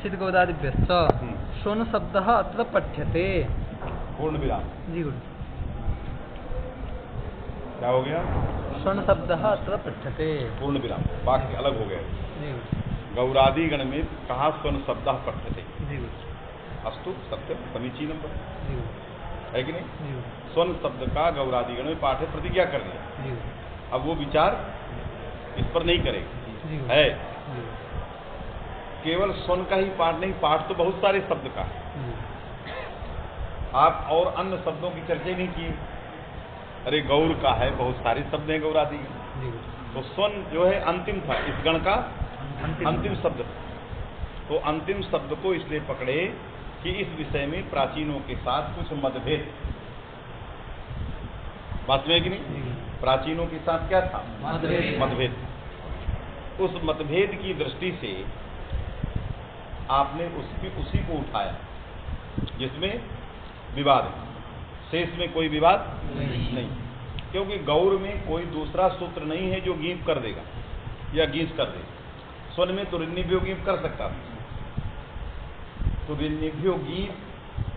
सिद्ध गौदादिभ्यश्च स्वर्ण शब्दः अत्र पठ्यते। पूर्ण विराम। जी गुरु। क्या हो गया? स्वर्ण शब्दः अत्र पठ्यते। पूर्ण विराम। वाक्य अलग हो गया। जी गुरु। गौरादि गण में कहा स्वर्ण शब्दः पठ्यते। जी गुरु। अस्तु सत्यम समीचीनम। जी गुरु। है कि नहीं? जी गुरु। स्वर्ण शब्द का गौरादि गण में पाठ है, प्रतिज्ञा कर दिया। जी गुरु। अब वो विचार इस पर नहीं करेगा। जी गुरु। है जी गुरु। केवल स्वर्ण का ही पाठ नहीं, पाठ तो बहुत सारे शब्द का है। आप और अन्य शब्दों की चर्चा नहीं की। अरे गौर का है, बहुत सारे शब्द हैं गौरादि। तो स्वर्ण जो है अंतिम था, इस गण का अंतिम शब्द था। तो अंतिम शब्द को इसलिए पकड़े कि इस विषय में प्राचीनों के साथ कुछ मतभेद। बात में कि नहीं? प्राचीनों के साथ क्या था? मतभेद। उस मतभेद की दृष्टि से आपने उसी को उठाया जिसमें विवाद है। शेष में कोई विवाद नहीं, क्योंकि गौर में कोई दूसरा सूत्र नहीं है जो गीप कर देगा या गीस कर देगा। स्वर्ण में तो ऋन्निभ्यो गीप कर सकता था। तो ऋन्निभ्यो गीप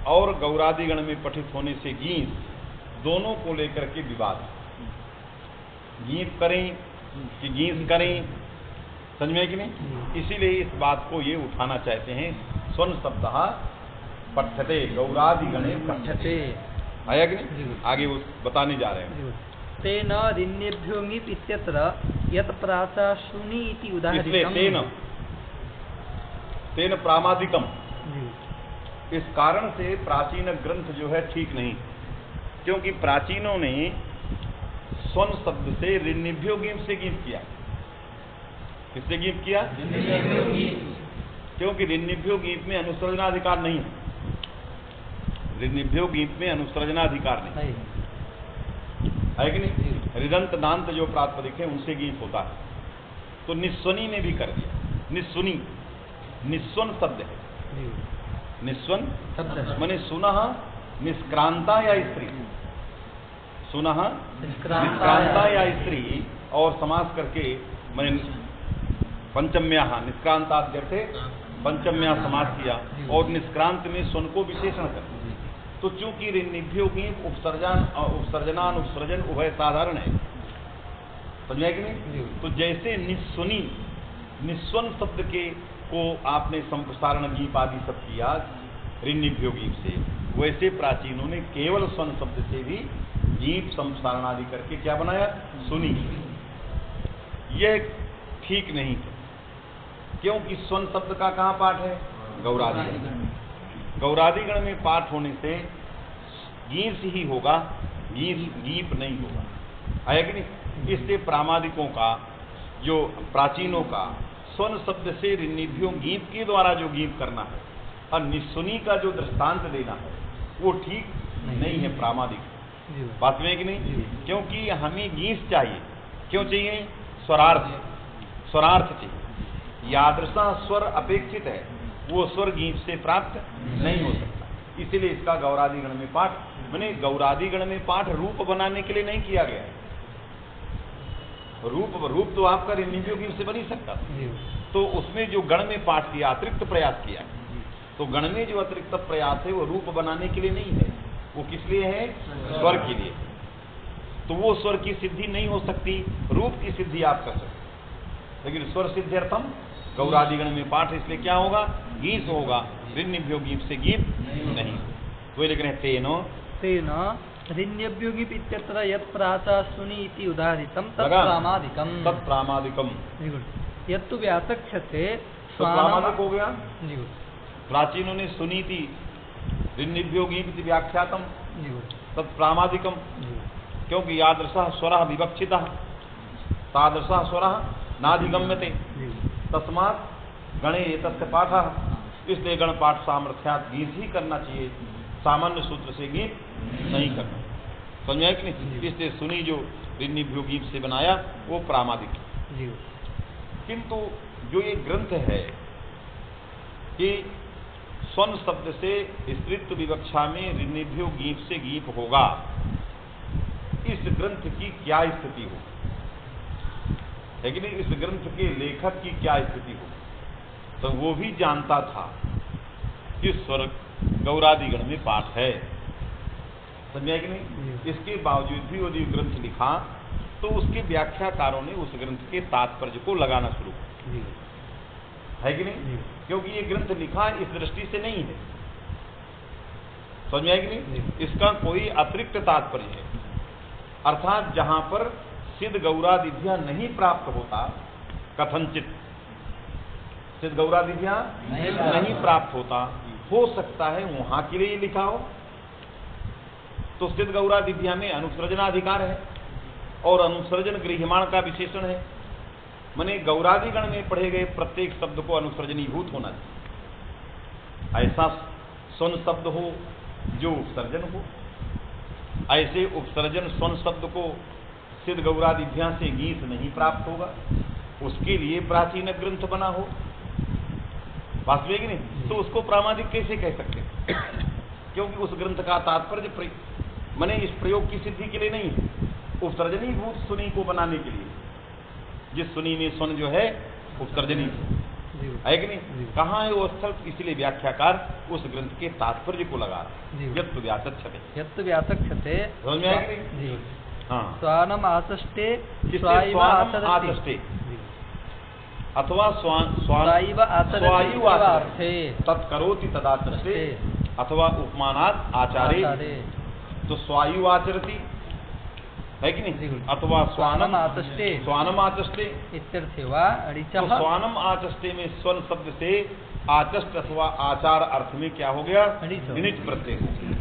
और गौरादि गण में पठित होने से गीस, दोनों को लेकर के विवाद। गीप करें कि गीस करें, समझ में कि नहीं? इसीलिए इस बात को ये उठाना चाहते हैं। स्वर्ण शब्दः पठ्यते, गौरादि गणे पठ्यते। आया कि नहीं? आगे वो बताने जा रहे हैं। तेन ऋन्नेभ्यो ङीप् इत्यत्र यत् प्राचाशुनि इति उदाहरितम्। इसलिए तेन प्रामादिकम, इस कारण से प्राचीन ग्रंथ जो है ठीक नहीं, क्योंकि प्राचीनों ने स्वर्ण शब्द से ऋन्निभ्यो गीप से गीप किया। किससे गीप किया? क्योंकि ऋन्निभ्यो गीप में अनुसृजनाधिकार नहीं है। ऋन्निभ्यो गीप में अनुसृजनाधिकार नहीं है कि नहीं? ऋदंत नांत जो प्रातिपदिक है उनसे गीप होता है। तो निस्वनी में भी कर दिया। निस्वनी निस्वन शब्द है। निस्वन माने सुनः निष्क्रांता या स्त्री, सुनः निष्क्रांता या स्त्री, और समास करके मैंने पंचम्या निष्क्रांताद्यर्थे पंचम्या समास किया और निष्क्रांत में स्वन को विशेषण कर। तो चूंकि ऋन्निभ्यो की उपसर्जनानुसर्जन उभय साधारण है, समझ में कि नहीं? तो जैसे निस्वनी निस्वन शब्द के को आपने संप्रसारण गीप आदि सब किया ऋन्निभ्यो गीप से, वैसे प्राचीनों ने केवल स्वन शब्द से भी गीप संप्रसारण आदि करके क्या बनाया? सुनी। यह ठीक नहीं है, क्योंकि स्वर्ण शब्द का कहाँ पाठ है? गौरादि गण। गौरादि गण में पाठ होने से गीस ही होगा, गीप नहीं होगा। है कि नहीं? इससे प्रामादिकों का, जो प्राचीनों का स्वर्ण शब्द से ऋन्निभ्यो गीप के द्वारा जो गीप करना है और निस्वनी का जो दृष्टांत देना है वो ठीक नहीं है प्रामादिक। बात में कि नहीं? क्योंकि हमें गीस चाहिए। क्यों चाहिए? स्वरार्थ चाहिए। यादृशा स्वर अपेक्षित है, वो स्वर गीत से प्राप्त नहीं हो सकता। इसीलिए इसका गौरादि गण में पाठ, मैंने गौरादि गण में पाठ रूप बनाने के लिए नहीं किया गया है। रूप तो आपका ऋन्निभ्यो गीप से बन ही सकता। तो उसमें जो गण में पाठ किया, अतिरिक्त प्रयास किया, तो गण में जो अतिरिक्त प्रयास है वो रूप बनाने के लिए नहीं है, वो किस लिए है? स्वर के लिए। तो वो स्वर की सिद्धि नहीं हो सकती, रूप की सिद्धि आप कर सकते। लेकिन स्वर सिद्ध्यर्थम गौरादिगण में पाठ, इसलिए क्या होगा? गीत होगा। ऋन्निभ्यो गीप से गीप नहीं। तो ये लिख रहे हैं तेन ऋन्निभ्यो गीप इत्यत्र यत् प्राचाशुनि इति उदाहरितम् तत्प्रामादिकम्। यत्तु व्याचक्ष्यते प्रामादिक हो गया। प्राचीनों ने सुनीति ऋन्निभ्यो गीप इति व्याख्यातम तत्प्रामादिकम्, क्योंकि यादृशः स्वरः विवक्षितः तादृशः स्वरः नाधिगम्यते तस्मात् गणे एतस्य पाठः। इसलिए गण पाठ सामर्थ्यात् गीत ही करना चाहिए, सामान्य सूत्र से गीत नहीं करना। समझा कि नहीं? इसलिए सुनी जो ऋन्निभ्यो गीत से बनाया वो प्रामादिक है। किंतु जो ये ग्रंथ है कि स्वर्ण शब्द से स्त्रीत्व विवक्षा में ऋन्निभ्यो गीत से गीत होगा, इस ग्रंथ की क्या स्थिति होगी? है कि नहीं? इस ग्रंथ के लेखक की क्या स्थिति होगी? तो वो भी जानता था कि स्वर गौरादिगण में पाठ है, समझा कि नहीं? इसके बावजूद भी यदि ग्रंथ लिखा तो उसके व्याख्याकारों ने उस ग्रंथ के तात्पर्य को लगाना शुरू किया, है कि नहीं? क्योंकि ये ग्रंथ लिखा इस दृष्टि से नहीं है, समझ में आएगी नहीं? इसका कोई अतिरिक्त तात्पर्य है, अर्थात जहां पर सिद्ध गौरादिभ्या नहीं प्राप्त होता, कथनचित सिद्ध गौरादिभ्या नहीं प्राप्त होता, हो सकता है वहां के लिए लिखा हो। तो सिद्ध गौरादिभ्या में अनुसृजनाधिकार है और अनुसर्जन गृह्यमाण का विशेषण है, माने गौरादिगण में पढ़े गए प्रत्येक शब्द को अनुसर्जनीभूत होना चाहिए। ऐसा स्वन शब्द हो जो उपसर्जन हो, ऐसे उपसर्जन स्वन शब्द को सिद्ध गौरादिभ्या से गीत नहीं प्राप्त होगा, उसके लिए प्राचीन ग्रंथ बना हो, वास्तविक नहीं, तो उसको प्रामाणिक कैसे कह सकते हैं? क्योंकि उस ग्रंथ का तात्पर्य माने इस प्रयोग की सिद्धि के लिए नहीं है, उपसर्जनीभूत सुनी को बनाने के लिए, जिस सुनी में स्वन जो है उपसर्जनी है कि नहीं? कहाँ है वो स्थल? इसलिए व्याख्याकार उस ग्रंथ के तात्पर्य को लगा रहा है। यत्तु व्याचक्षते समझ में आएगी नहीं? हाँ, स्वानम आचष्टे स्वाइव आचरति अथवा स्वाइव आचरति तत्करोति तदाचरते अथवा उपमानात् आचारे, तो स्वायु आचरति है कि नहीं? अथवा स्वानम आचष्टे इत्यर्थे वा अणिचः। तो स्वानम आचष्टे में स्वन शब्द से आचष्ट अथवा आचार अर्थ में क्या हो गया? इनिच प्रत्यय हो गया,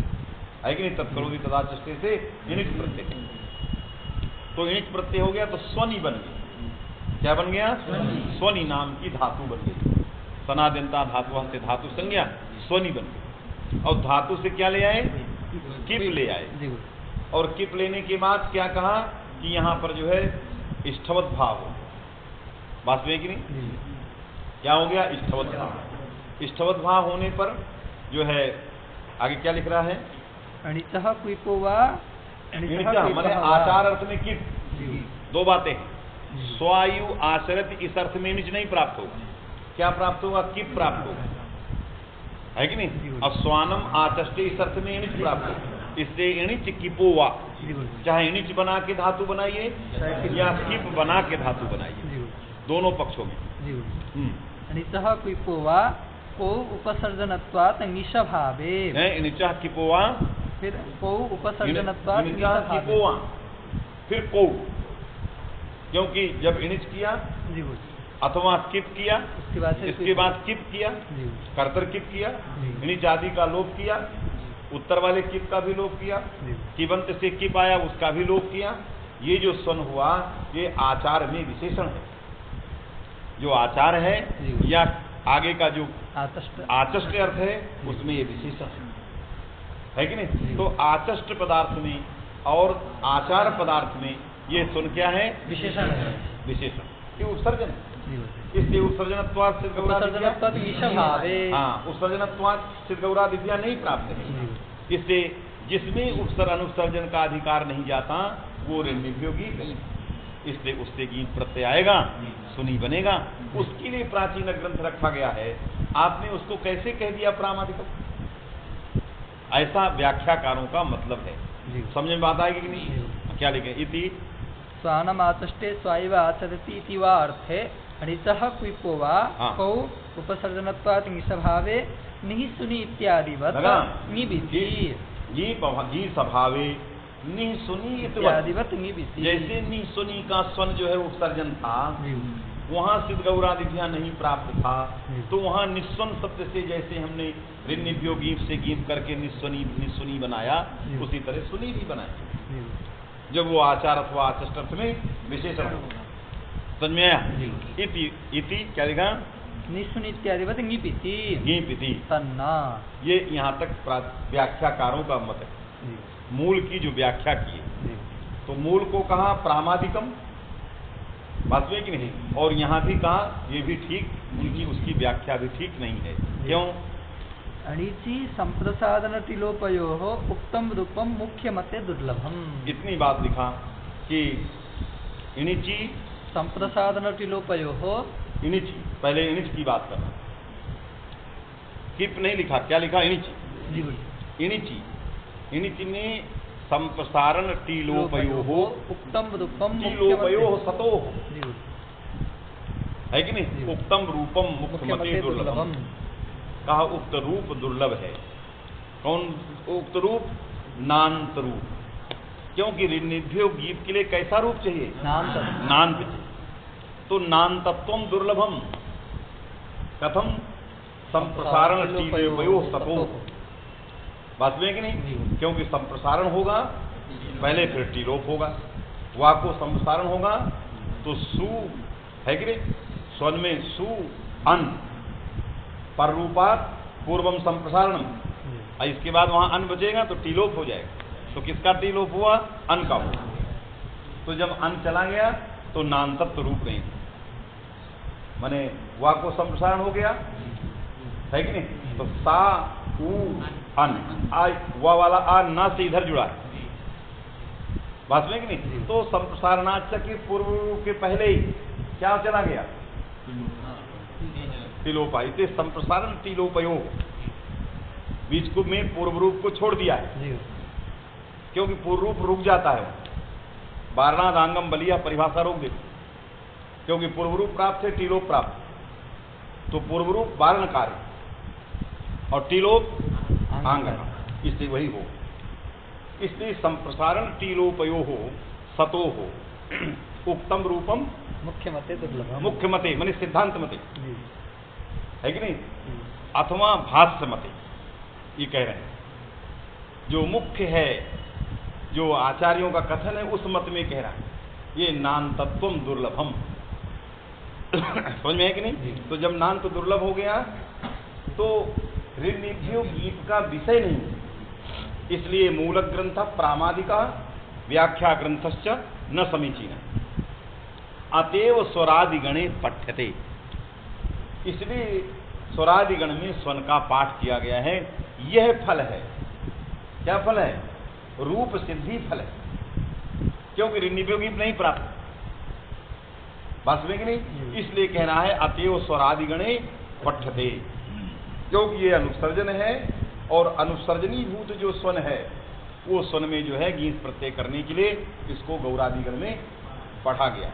है कि नहीं? तत्करोति तदाचष्टे से इनिच प्रत्यय, तो इनिच प्रत्यय हो गया तो स्वनी बन गया। क्या बन गया? स्वनी नाम की धातु बन गई। सनादिनता धातु से धातु संज्ञा स्वनी बन गई, और धातु से क्या ले आए? किप ले आए, और किप लेने के बाद क्या कहा कि यहां पर जो है इष्ठवत भाव हो, वास्तविक की नहीं? क्या हो गया? इष्ठवत भाव। इष्ठवत भाव होने पर जो है आगे क्या लिख रहा है? अणिचः क्विपो वा माने आचार अर्थ में किप, दो बातें, स्वायु आचरत इस अर्थ में निज नहीं प्राप्त होगा, क्या प्राप्त होगा? किप प्राप्त होगा, है कि नहीं? अब स्वानम आचष्टे इस अर्थ में इनिच प्राप्त होगा, इससे इनिच किपोवा, चाहे इनिच बना के धातु बनाइए या किप बना के धातु बनाइए, दोनों पक्षों में। अनिचः क्विपोवा को उपसर्जनत्वात् निशभावे, इनिचः किपोवा, फिर को उपसर्जनत्वात् किपोवा, फिर को, क्योंकि जब इनिच किया अथवा किप किया, इसके बाद किप किया, कर्तर किप किया, इनिच आदि का लोप किया, उत्तर वाले किप का भी लोप किया, किबंत से किप आया उसका भी लोप किया। ये जो स्वन हुआ ये आचार में विशेषण है, जो आचार है या आगे का जो आचष्ट अर्थ है उसमें ये विशेषण है कि नहीं? तो आचष्ट पदार्थ में और आचार पदार्थ में ये स्वन क्या है? विशेषण है, विशेषण, ये उत्सर्जन है। इसलिए उत्सर्जनत्वात् सिद्ध गौरादिभ्या नहीं प्राप्त है। इससे जिसमें उपसर्ग अनुसर्जन का अधिकार नहीं जाता वो ऋण्यभ्योगी नहीं, इसलिए उससे गीत प्रत्यय आएगा, सुनी बनेगा, उसके लिए प्राचीन ग्रंथ रखा गया है। आपने उसको कैसे कह दिया प्रामाणिक? ऐसा व्याख्याकारों का मतलब है, समझ में बात आएगी कि नहीं? क्या लिखे? इति स्वानम आचष्टे स्वाइव आचरति इति वा अर्थे अणिचः क्विपो वा कौ उपसर्जनत्वात् निसभावे निहि सुनि इत्यादिवत् निबिति, जी सभावे निहि सुनि इत्यादिवत् निबिति। जैसे निहि सुनि का स्वन जो है उपसर्जन था, वहां सिद्ध गौरादिभ्या नहीं प्राप्त था, तो वहां निस्वन शब्द से जैसे हमने ऋण्यभ्यो गीत से गीत करके निस्वनी बनाया, उसी तरह सुनी भी बनाया, जब वो आचार अथवा आचष्ट में विशेषण होगा। समझ में आया? इति क्या लिखा? निस्वनी इत्यादिवत् ङीपिति तन्ना, ये यहाँ तक व्याख्याकारों का मत है। मूल की जो व्याख्या की है, तो मूल को कहा प्रामादिकम, वास्तविक नहीं, और यहाँ भी कहा ये भी ठीक, उनकी उसकी व्याख्या भी ठीक नहीं है। क्यों? अणिचि संप्रसादन टिलोपयोः उक्तम रूपम मुख्य मते दुर्लभम, इतनी बात लिखा कि इनिची संप्रसादन टिलोपयोः, इनिच, पहले इनिच की बात करना, किप नहीं लिखा, क्या लिखा? इणिची। जी बोलिए। इणिची, इणिची में संप्रसारण टीलोपयो हो, उक्तम रूपम टीलोपयो हो सतो हो, जी बोलिए। है कि नहीं? उक्तम रूपम मुख्यमते दुर्लभम। कहा उक्त रूप दुर्लभ है। कौन उक्त रूप? नान्त रूप। क्योंकि ऋन्निभ्यो गीत के लिए कैसा रूप चाहिए? नान्त चाहिए। तो नान्तत्वम दुर्लभम। कथम? संप्रसारण टीलोपयो सतो। बात में कि नहीं? क्योंकि संप्रसारण होगा पहले, फिर टीलोप होगा। वाक को संप्रसारण होगा तो सु, है कि नहीं? स्वन में सु अन, पर रूपात पूर्वम संप्रसारणम, और इसके बाद वहां अन बचेगा तो टीलोप हो जाएगा। तो किसका टीलोप हुआ? अन का हुआ। तो जब अन चला गया तो नान्तत्व रूप नहीं, माने वाक को संप्रसारण हो गया, है कि नहीं? तो सा उ अन, आ वा वाला आ ना से इधर जुड़ा है, बात में कि नहीं? तो संप्रसारणाच के पूर्व के पहले ही क्या चला गया? टीलोपा। इसे संप्रसारण टीलोपयो, बीच को में पूर्व रूप को छोड़ दिया है, क्योंकि पूर्व रूप रुक जाता है। वारणाद आंगम बलिया परिभाषा रोक दे, क्योंकि पूर्व रूप प्राप्त है, टीलोप प्राप्त। तो पूर्व रूप वारण कार्य और टीलोप आंगन, इसलिए वही हो। इसलिए संप्रसारण टीलोपयो हो सतो हो, उक्तम रूपम मुख्यमते दुर्लभम। मुख्यमते माने सिद्धांत मते, है कि नहीं? अथवा भाष्य मते, ये कह रहे हैं। जो मुख्य है, जो आचार्यों का कथन है, उस मत में कह रहा है ये नान्तत्वम दुर्लभम। समझ में है कि नहीं? तो जब नान्त दुर्लभ हो गया तो ऋन्निभ्यो गीत का विषय नहीं, इसलिए मूल ग्रंथ प्रामादिका व्याख्या ग्रंथश्च न समीचीन, अतएव स्वरादिगणे पठ्यते। इसलिए स्वरादिगण में स्वन का पाठ किया गया है। यह फल है, क्या फल है? रूप सिद्धि फल है, क्योंकि ऋन्निभ्यो गीत नहीं प्राप्त, बस में कि नहीं? इसलिए कह रहा है अतएव स्वरादिगणे पठ्यते, क्योंकि ये अनुसर्जन है, और अनुसर्जनीभूत जो स्वन है वो स्वन में जो है गीत प्रत्यय करने के लिए इसको गौरादिगण में पढ़ा गया,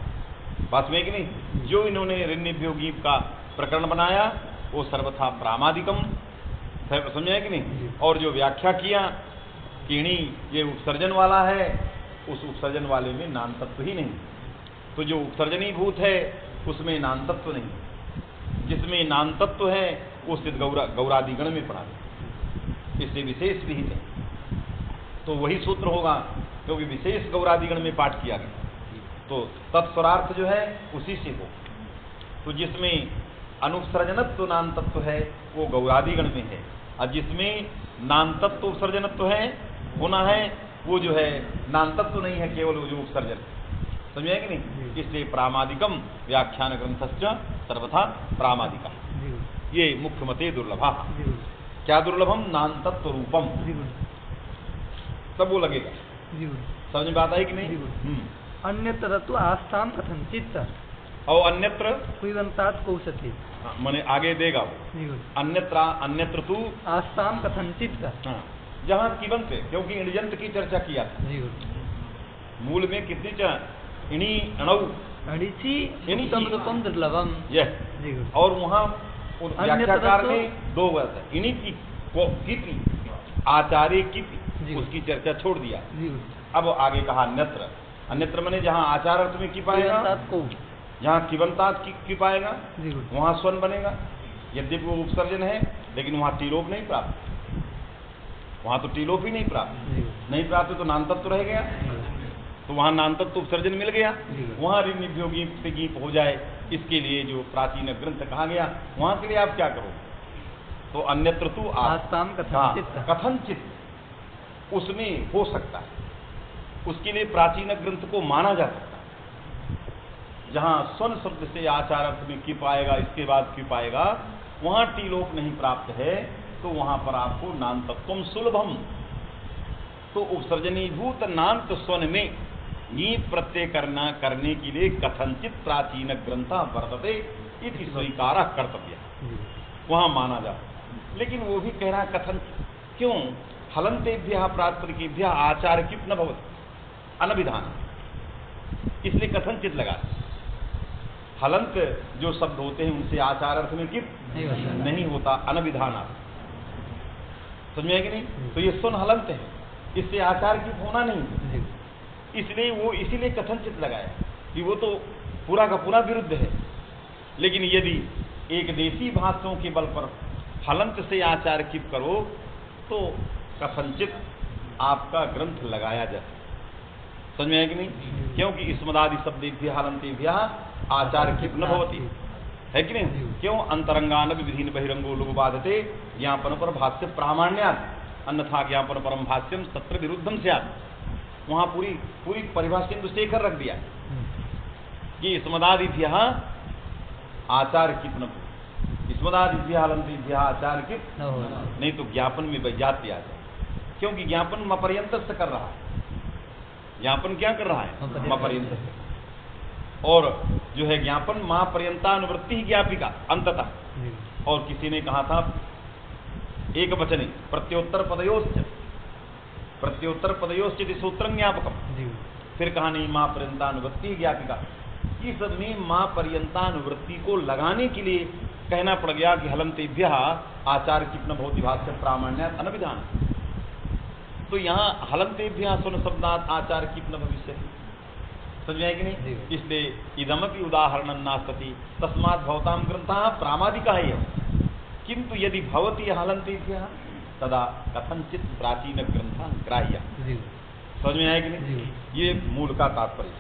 बस में कि नहीं? जो इन्होंने ऋन्निभ्यो गीत का प्रकरण बनाया वो सर्वथा प्रामादिकम, समझे कि नहीं? और जो व्याख्या किया किणी ये उपसर्जन वाला है, उस उपसर्जन वाले में नान्तत्व ही नहीं। तो जो उपसर्जनीभूत है उसमें नान्तत्व नहीं, जिसमें नान्तत्व है वो सिद्ध गौरादिगण में पढ़ा, इसलिए विशेष विहित है। तो वही सूत्र होगा, क्योंकि विशेष गौरादिगण में पाठ किया गया, तो तत्स्वरार्थ जो है उसी से हो। तो जिसमें अनुसर्जनत्व नान्तत्व है वो गौरादिगण में है, और जिसमें नान्तत्व उपसर्जनत्व है होना है वो जो है नान्तत्व नहीं है, केवल वो जो उपसर्जन, समझे कि नहीं? इसलिए प्रामादिकम व्याख्यान ग्रंथश्च सर्वथा प्रामादिका, ये मुख्यमते दुर्लभा। क्या दुर्लभम? नान्तत्व रूपम, तब वो लगेगा। समझ में बात आई कि नहीं? अन्यत्र तो आस्थाम कथनचित, और अन्यत्र कुयवंतात् कौशते, माने आगे देगा वो। अन्यत्र तू आस्थाम कथनचित, जहाँ किबंत है, क्योंकि इणजंत की चर्चा किया था मूल में। कितनी इणी अणौ उत्तम दुर्लभम, यह। और वहाँ व्याख्याकार ने दो वर्ष है, इणी की आचार्य की, उसकी चर्चा छोड़ दिया। अब आगे कहा अन्यत्र, अन्यत्र माने जहाँ आचार अर्थ में की पाएगा, जहाँ किबंतात की पाएगा वहाँ स्वन बनेगा। यद्यपि वो उपसर्जन है लेकिन वहाँ टीलोप नहीं प्राप्त, वहाँ तो टीलोप ही नहीं प्राप्त, नहीं प्राप्त तो नान्तत्व रह गया, तो वहाँ नान्तत्व उपसर्जन मिल गया, वहाँ ऋन्निभ्यो गीत से गीत हो जाए, इसके लिए जो प्राचीन ग्रंथ कहा गया वहाँ के लिए आप क्या करो? तो अन्यत्र तू आस्ताम कथनचित, उसमें हो सकता है, उसके लिए प्राचीन ग्रंथ को माना जा सकता है। जहाँ स्वन शब्द से आचार अर्थ में की पाएगा, इसके बाद की पाएगा, वहाँ टीलोप नहीं प्राप्त है, तो वहाँ पर आपको नान्तत्वम सुलभम, तो उपसर्जनीभूत नान्त स्वन में नीप प्रत्यय करने के लिए कथनचित प्राचीन ग्रंथ वर्तते इति स्वीकार कर्तव्य, वहाँ माना जा सकता है। लेकिन वो भी कह रहा कथन क्यों हलंतेभ्यः प्रातिपदिकेभ्यः आचार्यकित न भवति अनभिधान, इसलिए कथनचित लगा। हलंत जो शब्द होते हैं उनसे आचार अर्थ में कित नहीं होता, अनभिधान। समझ में है कि नहीं? तो ये सुन हलंत है, इससे आचार कित होना नहीं, इसलिए वो इसीलिए कथनचित लगाया कि वो तो पूरा का पूरा विरुद्ध है। लेकिन यदि एक देशी भाषाओं के बल पर हलंत से आचार कित करो तो कथनचित आपका ग्रंथ लगाया जाए। समझ में है कि नहीं? क्योंकि स्मदादि शब्देभ्यः हलंतेभ्यः आचार कित न भवति, है कि नहीं? क्यों अंतरंगान विधिन बहिरंगो लोग बाधते ज्ञापन पर भाष्य प्रामाण्यात्, अन्यथा ज्ञापन परम भाष्यम तत्र विरुद्धम स्यात्। वहां पूरी परिभाषा शेखर रख दिया कि स्मदादिभ्यः आचार कित न भवति, स्मदादिभ्यः हलंतेभ्यः आचार कित नहीं तो ज्ञापन में वैजात्य आ जाए। क्योंकि ज्ञापन मपर्यंत से कर रहा है, ज्ञापन क्या कर रहा है? मपर्यंत से। और जो है ज्ञापन मां पर्यंतानुवृत्ति ही ज्ञापिका अंततः। और किसी ने कहा था एक वचने प्रत्योत्तर पदयोश्च सूत्रं ज्ञापकम, फिर कहा नहीं मां पर्यंतानुवृत्ति ज्ञापिका। इस में मां पर्यंतानुवृत्ति को लगाने के लिए कहना पड़ गया कि हलंतेभ्यः आचार कित न भवति भाष्य प्रामाण्यात् अनभिधान। तो यहाँ हलंतेभ्यः सुन शब्दात् आचार कित न भविष्यति। समझ में है कि नहीं? इसलिए इदमपि उदाहरणं नास्ति तस्मात् भवतां ग्रन्थः प्रामादिकः एव, किंतु यदि भवति हलंतेभ्यः तदा कथनचित प्राचीन ग्रंथः ग्राह्यः। समझ में आया कि नहीं? ये मूल का तात्पर्य।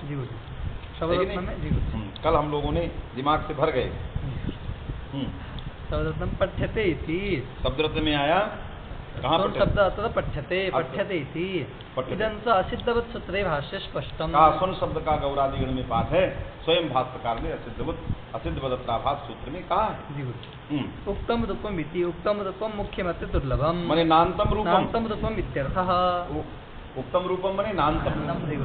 कल हम लोगों ने दिमाग से भर गए। शब्दरत्नं पठ्यते इति, शब्दरत्न में आया कहाँ शब्द अतः पठ्यते इति, इदं च असिद्धवत् सूत्रे भाष्ये स्पष्टम्। सुन शब्द का गौरादिगण में पाठ है, स्वयं भाष्यकार ने असिद्धवदत्राभास सूत्र में कहा है। उक्तम रूपम इति, उक्तम रूपम मुख्यमते दुर्लभम माने नान्तम रूपम इत्यर्थः। उक्तम रूपम माने नान्तम।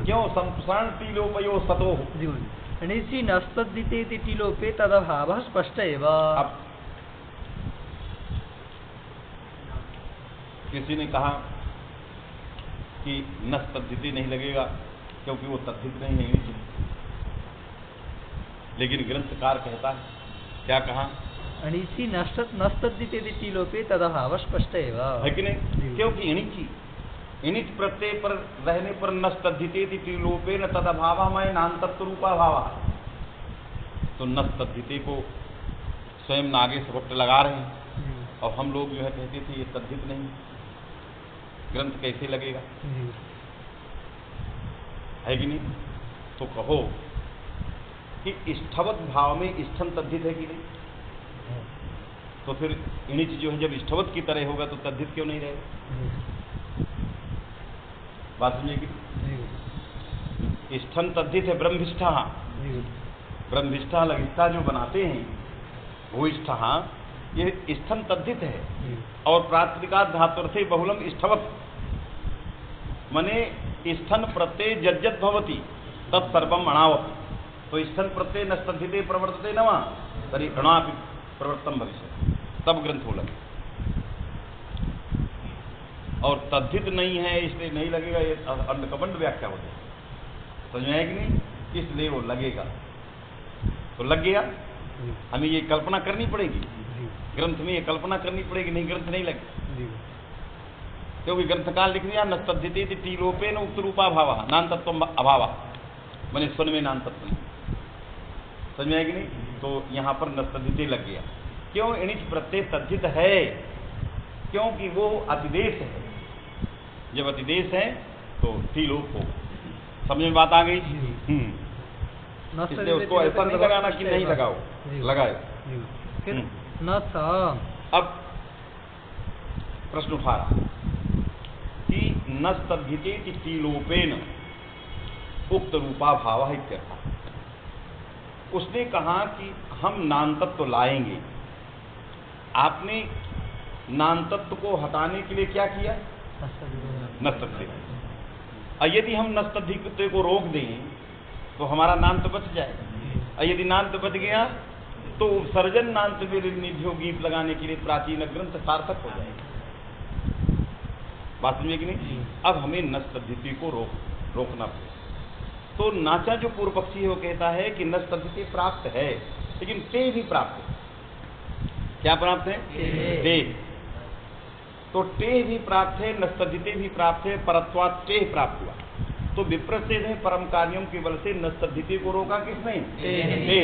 क्यों? संप्रसारण टीलोपयो सतो णिचि नस्तद्धिते इति टीलोपे तदभावः स्पष्ट एव। किसी ने कहा कि नस तद्धिति नहीं लगेगा क्योंकि वो तद्धित नहीं है, लेकिन ग्रंथकार कहता है क्या कहा? अणिचि नस्तद्धिते इति टीलोपे तदभावः स्पष्ट एव, है कि नहीं? क्योंकि इणिच प्रत्यय पर रहने पर नस्तद्धिते इति टीलोपे न तदभावः मैं नान्तत्व रूपाभावः। तो नस्तद्धिते को स्वयं नागेश भट्ट लगा रहे हैं और हम लोग जो है कहते थे ये तद्धित नहीं, ग्रंथ कैसे लगेगा? है कि नहीं? तो कहो कि इष्ठवत भाव में इष्ठन तद्धित है कि नहीं? तो फिर इणिच जो है जब इष्ठवत की तरह होगा तो तद्धित क्यों नहीं रहेगा? बात समझिए कि इष्ठन तद्धित है ब्रह्मिष्ठा, ब्रह्मिष्ठा लघिष्ठा जो बनाते हैं वो इष्ठा, ये इष्ठन तद्धित है। और प्रातिपदिकात् धातुर्थे बहुलम इष्ठवत मने इष्ठन प्रत्यय जज्जत भवति तत्सर्वम अणावत। तो इष्ठन प्रत्यय नस्तद्धिते प्रवर्तते न वा तर्हि अणापि प्रवर्तन भविष्यति, तब ग्रंथ हो लगे। और तद्धित नहीं है इसलिए नहीं लगेगा, ये अंडकबंड व्याख्या हो जाए। समझ में आया कि नहीं? इसलिए वो लगेगा। तो लग गया, हमें ये कल्पना करनी पड़ेगी, ग्रंथ में ये कल्पना करनी पड़ेगी, नहीं ग्रंथ नहीं लगे। क्योंकि ग्रंथकार लिख दिया नस्तद्धिते टीलोपेन उक्त रूपाभावः नान्तत्वम अभावः, माने स्वन में नान्तत्व नहीं। समझ में आया कि नहीं? तो यहाँ पर नस्तद्धिते लग गया। क्यों? इणिच प्रत्यय तद्धित है क्योंकि वो अतिदेश है। जब अतिदेश है तो टीलोप हो। समझ में बात आ गई? इसलिए उसको ऐसा नहीं लगाना कि नहीं लगाओ, लगाए। फिर न था। अब प्रश्न उठा रहा कि नस्तद्धिते टीलोपेन उक्त रूपा भाव इत्यर्थ। उसने कहा कि हम नान्तत्व लाएंगे। आपने नान्तत्व को हटाने के लिए क्या किया? नस्तद्धिते। और यदि हम नस्तद्धिते को रोक दें तो हमारा नाम तो बच जाए, और यदि नाम तो बच गया तो उपसर्जन नांत में ऋन्निभ्यो गीत लगाने के लिए प्राचीन ग्रंथ सार्थक हो जाएगा। बात समझे कि नहीं? अब हमें नस पद्धति को रोकना पड़ेगा। तो नाचा जो पूर्व पक्षी है वो कहता है कि नस पद्धति प्राप्त है, लेकिन ते भी प्राप्त है। क्या प्राप्त है? ते। तो टे भी प्राप्त है, नस पद्धति भी प्राप्त है, परत्वात् टे प्राप्त हुआ। तो विप्रच्छेद है परम कार्यों के बल से नस पद्धति को रोका किसने? टे।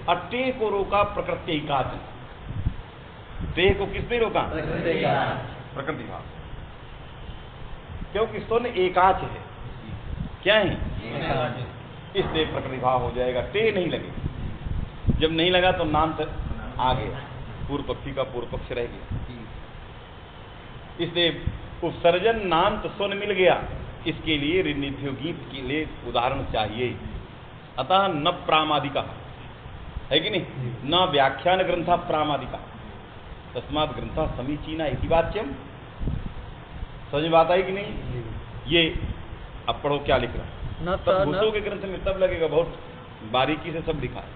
और टे को रोका प्रकृत्यैकाच। टे को किसने रोका? प्रकृति भाव। क्योंकि स्तोन एकाच है। क्या है? इसलिए प्रकृति भाव हो जाएगा, टे नहीं लगेगा। जब नहीं लगा तो नाम आ गया, पूर्व पक्षी का पूर्व पक्ष रह गया। इसलिए उपसर्जन नाम तो स्वन मिल गया, इसके लिए ऋन्निभ्यो गीत के लिए उदाहरण चाहिए। अतः न प्रामादिका है कि नहीं, न व्याख्यान ग्रंथा प्रामादिका, तस्मात् ग्रंथा समीचीना इति वाच्यम। समझ में बात आई कि नहीं? ये अब पढ़ो क्या लिख रहा है। तब घुसो के ग्रंथ में तब लगेगा, बहुत बारीकी से सब लिखा है।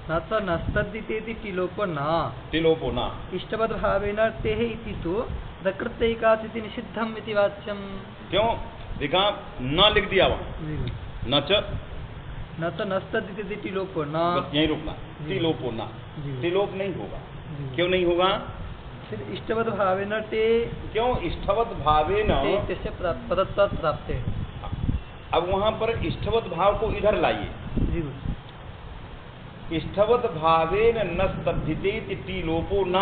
न तो नस्तद्दितेति तिलोपो न इष्टवद् भावेन तेह इति तु प्रकृत्यैकाच इति निषिद्धम इति वाच्यम। क्यों देखा? न लिख दिया वहां, न तो नस्तद्दितेति तिलोपो न, बस यहीं रुकना। तिलोपो न, तिलोप नहीं होगा। क्यों नहीं होगा? फिर इष्टवद् भावेन ते, क्यों? इष्टवद् भावेन तेस्य पदत्वात् प्राप्ते। अब वहां पर इष्टवद् भाव को इधर लाइए। इष्टवद् भावेन नस्तद्धितेति तिलोपो न।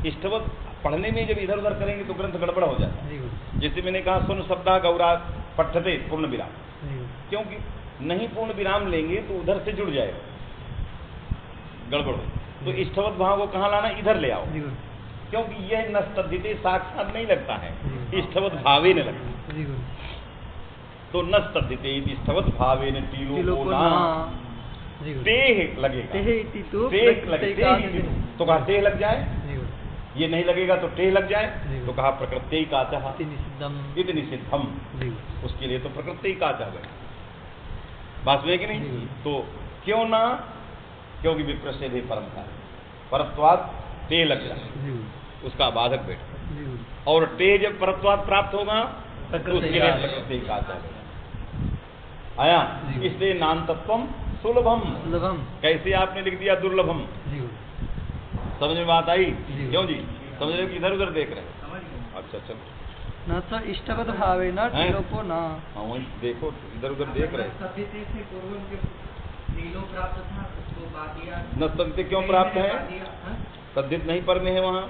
इष्टवद् पढ़ने में जब इधर उधर करेंगे तो ग्रंथ गड़बड़ हो जाता है। जैसे मैंने कहा सुन शब्दा गौरा पठते पूर्ण विराम, क्योंकि नहीं पूर्ण विराम लेंगे तो उधर से जुड़ जाएगा, गड़बड़ हो। तो इष्टवद् भाव को कहाँ लाना? इधर ले आओ, क्योंकि यह नस्तद्धिते साक्षात नहीं लगता है, इष्टवद् भावेन लगता है। तो नस्तद्धिते इष्टवद् भावेन तिलोपो न, तेह लगेगा। तेह लगेगा तो कहा तेह लग जाए, ये नहीं लगेगा तो टेह लग जाए, तो कहा प्रकृत्यैकाचः इति निषिद्धम। उसके लिए तो प्रकृत्यैकाचः है। बात में कि नहीं? तो क्यों ना? क्योंकि विप्रच्छेद है परम कार्य, परत्वात् टे लग जाए, उसका बाधक बैठ। और टे जब परत्वात् प्राप्त होगा तो उसके लिए प्रकृत्यैकाचः आया। इसलिए नान्तत्वम सुलभम। कैसे आपने लिख दिया दुर्लभम? समझ में बात आई? क्यों जी? समझ रहे हो कि इधर उधर देख रहे हैं? अच्छा चलो। न तो इष्टवद् भावेन तिलोपो न। हाँ वही देखो, इधर उधर देख रहे हैं। न तद्धित क्यों प्राप्त है? तद्धित नहीं पर में है वहाँ।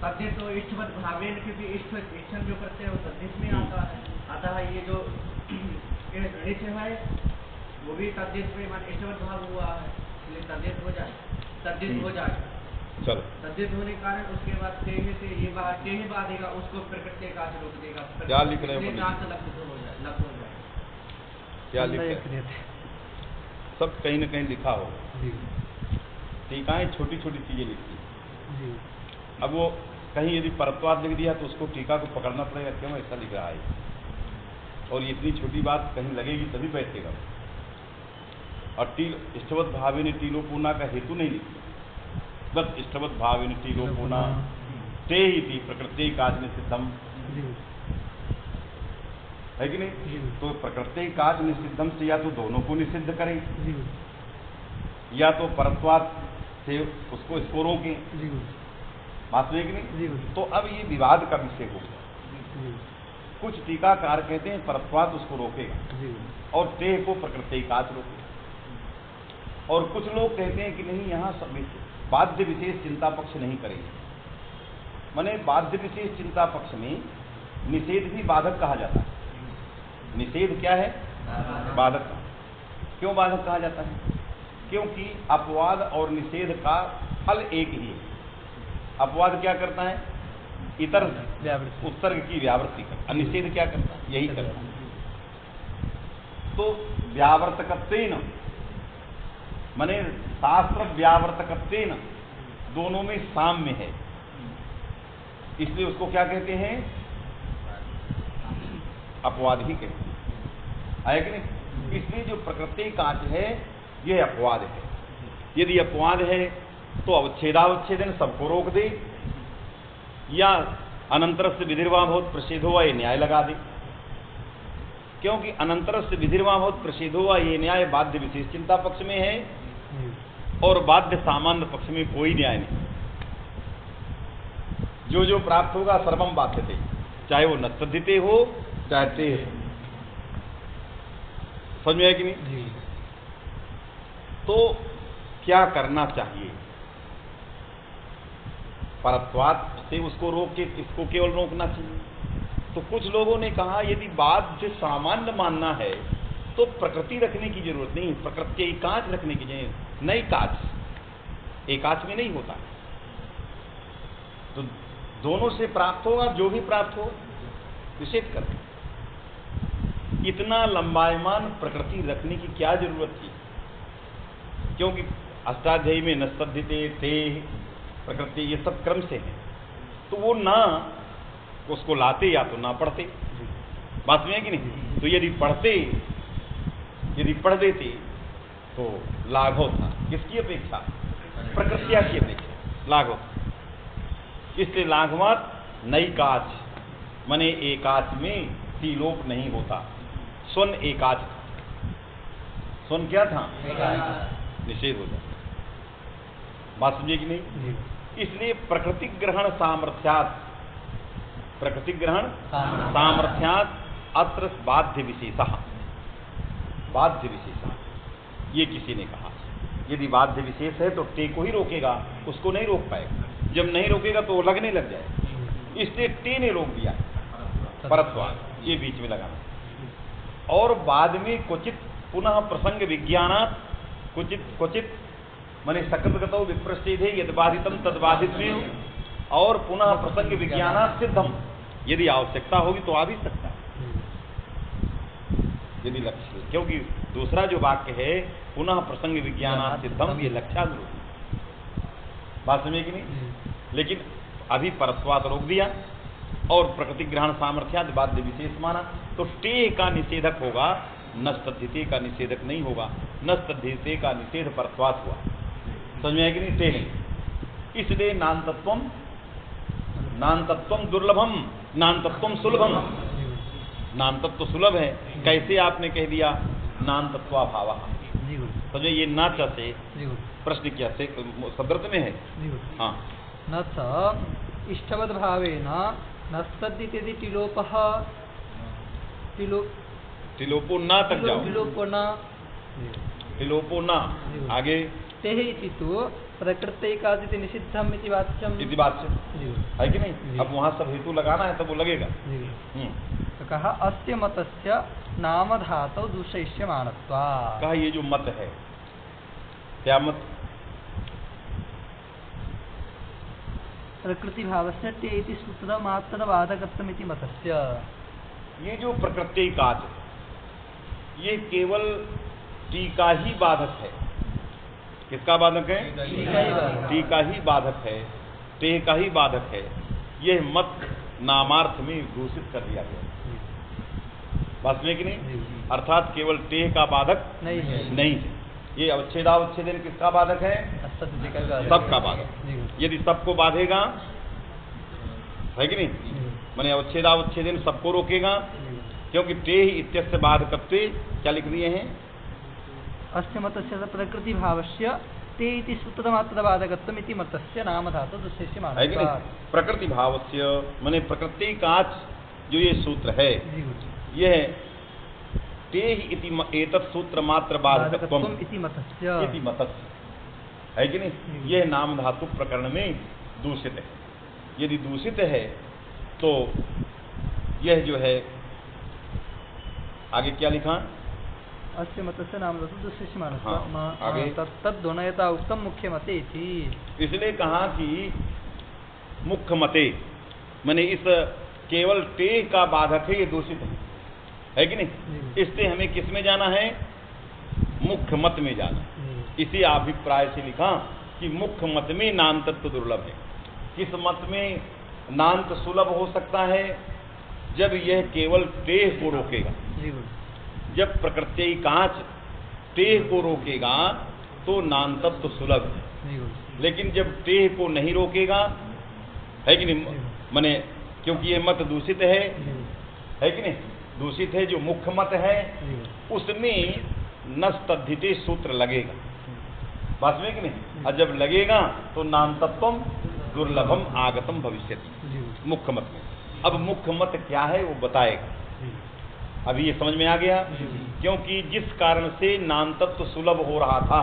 तद्धित तो इष्टवद् भावेन के भी इष्टम जो करते हैं वो तद्धित में आता है। अतः ये जो है वो भी तद्धित में मान इष्टवद् भाव हुआ है, इसलिए तद्धित हो जाए, तद्धित हो जाए। चलो तद्धित होने के कारण उसके बाद तेह से ये तेह बाधेगा, उसको प्रकृत्यैकाच रोक देगा। क्या लिख रहे हो? क्या लिख रहे हैं? सब कहीं न कहीं लिखा होगा। टीकाएं छोटी छोटी चीजें लिखती। अब वो कहीं यदि परत्वाद लिख दिया तो उसको टीका को पकड़ना पड़ेगा, क्यों ऐसा लिख रहा है, और इतनी छोटी बात कहीं लगेगी तभी बैठेगा। और इष्टवद् भावेन तिलोपोना का हेतु नहीं लिखते, बस इष्टवद् भावेन तिलोपोना ते इति प्रकृत्यैकाच निषिद्धम है कि नहीं? तो प्रकृत्यैकाच निषिद्धम से या तो दोनों को निषिद्ध करें, या तो परत्वाद से उसको रोकें। बात है कि नहीं? तो अब ये विवाद का विषय हो गया। कुछ टीकाकार कहते हैं परत्वाद उसको रोकेगा और ते को प्रकृत्यैकाच रोकेगा, और कुछ लोग कहते हैं कि नहीं, यहाँ सब बाध्य विशेष चिंता पक्ष नहीं करेंगे। माने बाध्य विशेष चिंता पक्ष में निषेध भी बाधक कहा जाता है। निषेध क्या है? बाधक। क्यों बाधक कहा जाता है? क्योंकि अपवाद और निषेध का फल एक ही है। अपवाद क्या करता है? इतर उत्सर्ग की व्यावृत्ति करता है, निषेध क्या करता है? यही करता है। तो व्यावर्तकत्वेन माने शास्त्र व्यावर्तकत्वेन दोनों में साम्य है, इसलिए उसको क्या कहते हैं? अपवाद ही कहते हैं। आया कि नहीं? इसलिए जो प्रकृत्यैकाच है यह अपवाद है, यदि अपवाद है तो अवच्छेदावच्छेदन सबको रोक दे, या अनंतरस्य विधिर्वा भवत प्रसिद्धो वा ये न्याय लगा दे। क्योंकि अनंतरस्य विधिर्वा भवत प्रसिद्धो वा ये न्याय बाध्य विशेष चिंता पक्ष में है और बाध्य सामान्य पक्ष में कोई न्याय नहीं। जो जो प्राप्त होगा सर्वम बाध्यते, चाहे वो नस्तद्धिते हो चाहे ते हो। समझ में है कि नहीं? तो क्या करना चाहिए? परत्वात् से उसको रोक के इसको केवल रोकना चाहिए। तो कुछ लोगों ने कहा यदि बाध्य सामान्य मानना है तो प्रकृति रखने की जरूरत नहीं, प्रकृति एकाच रखने की जरूरत नहीं। काच एकाच में नहीं होता, तो दोनों से प्राप्त होगा, जो भी प्राप्त हो निषेध कर दे। इतना लंबायमान प्रकृति रखने की क्या जरूरत थी? क्योंकि अष्टाध्यायी में नस्तद्धिते ते प्रकृति ये सब क्रम से है, तो वो ना उसको लाते या तो ना पढ़ते। बात में है कि नहीं? तो यदि पढ़ देते तो लाघव था। किसकी अपेक्षा? प्रकृतिया की अपेक्षा लाघव। इसलिए लाघवात नई काच मने एकाच में तिलोप नहीं होता। स्वन एकाच, स्वन क्या था? निषेध हो जाता। बात समझिए कि नहीं? इसलिए प्रकृति ग्रहण सामर्थ्यात्, प्रकृति ग्रहण सामर्थ्यात् अत्र बाध्य विशेषः, बाध्य विशेषः ये किसी ने कहा। यदि बाध्य विशेष है तो टे को ही रोकेगा, उसको नहीं रोक पाएगा। जब नहीं रोकेगा तो वो लगने लग जाएगा। इसलिए टे ने रोक दिया परत्वात्, ये बीच में लगाना। और बाद में क्वचित पुनः प्रसंग विज्ञानात्, क्वचित माने सकृतगतौ विप्रसिद्धे यद बाधितम तद बाधित में, और पुनः प्रसंग विज्ञानात् सिद्धम, यदि आवश्यकता होगी तो आ भी सकता है यदि लक्ष्य। क्योंकि दूसरा जो वाक्य है पुनः प्रसंग विज्ञानात् सिद्धम, ये लक्ष्यानुरूप। बात समझे कि नहीं? लेकिन अभी परस्वात रोक दिया और प्रकृति ग्रहण सामर्थ्यात् बाध्य विशेष माना, तो टे का निषेधक होगा, नस्तद्धिते का निषेधक नहीं होगा। नस्तद्धिते का निषेध परस्वात हुआ। समझ में है कि नहीं? टे नहीं। इसलिए नान्तत्वम दुर्लभम नान्तत्वम सुलभम। नान्तत्व सुलभ है, कैसे आपने कह दिया? नान्तत्वाभावः। समझे? ये नाच से प्रश्न क्या से शब्दार्थ में है? हाँ। न च इष्टवद् भावेन नस्तद्धिते तिलोपः, तिलोपो ना तक जाओ। तिलोपो ना आगे तेहि इति तु प्रकृत्यैकादिति निषिद्धम इति वाच्यम, है कि नहीं? अब वहां सब हेतु लगाना है तब वो लगेगा। तो कहा अस्य मतस्य नाम धातौ दूषयिष्यमाणत्वात्। कहा ये जो मत है, क्या मत? प्रकृति भावस्य ते इति सूत्र मात्र बाधकत्वम इति मतस्य। ये जो प्रकृत्यैकाच, ये केवल टीका ही बाधक है। किसका बाधक है? टीका ही बाधक है, टे का ही बाधक है। यह मत नामार्थ में घोषित कर दिया गया। बात में कि नहीं? अर्थात केवल टे का बाधक नहीं है। ये अवच्छेदावच्छेदन किसका बाधक है? सबका बाधक। यदि सबको बाधेगा, है कि नहीं? माने अवच्छेदावच्छेदन सबको रोकेगा, क्योंकि टे ही इत्यस्य बाधकत्वे क्या लिख दिए हैं? अस्य मतस्य प्रकृति भावस्य ते इति सूत्रमात्र बाधकत्वम इति मतस्य नाम धातु दूषयिष्य मानत्वात्। प्रकृति भावस्य माने प्रकृति काच जो ये सूत्र है, यह ते ही इति एतत् सूत्र मात्र बाधकत्वम इति मतस्य है कि नहीं? यह नाम धातु प्रकरण में दूषित है। यदि दूषित है तो यह जो है आगे क्या लिखा? अस्य मतस्य नाम धातु दूषयिष्य मानत्वात् तद्ध्वनयता उक्तम मुख्य मते थी। इसलिए कहा कि मुख्य मते माने इस केवल टे का बाधक है, ये दूषित है कि नहीं? इससे हमें किस में जाना है? मुख्य मत में जाना। इसी अभिप्राय से लिखा कि मुख्य मत में नान्तत्व दुर्लभ है। किस मत में नान्त सुलभ हो सकता है? जब यह केवल टे को रोकेगा। जब प्रकृति कांच टे को रोकेगा तो नान तत्व सुलभ है। जी गुरु। लेकिन जब टेह को नहीं रोकेगा, है कि नहीं, माने क्योंकि ये मत दूषित है कि नहीं, दूषित है, जो मुख्य मत है उसमें नस तद्धिते सूत्र लगेगा, बात में कि नहीं। और जब लगेगा तो नाम तत्वम दुर्लभम आगतम भविष्यति मुख्य मत में। अब मुख्य मत क्या है वो बताएगा, अभी ये समझ में आ गया। क्योंकि जिस कारण से नाम तत्व सुलभ हो रहा था,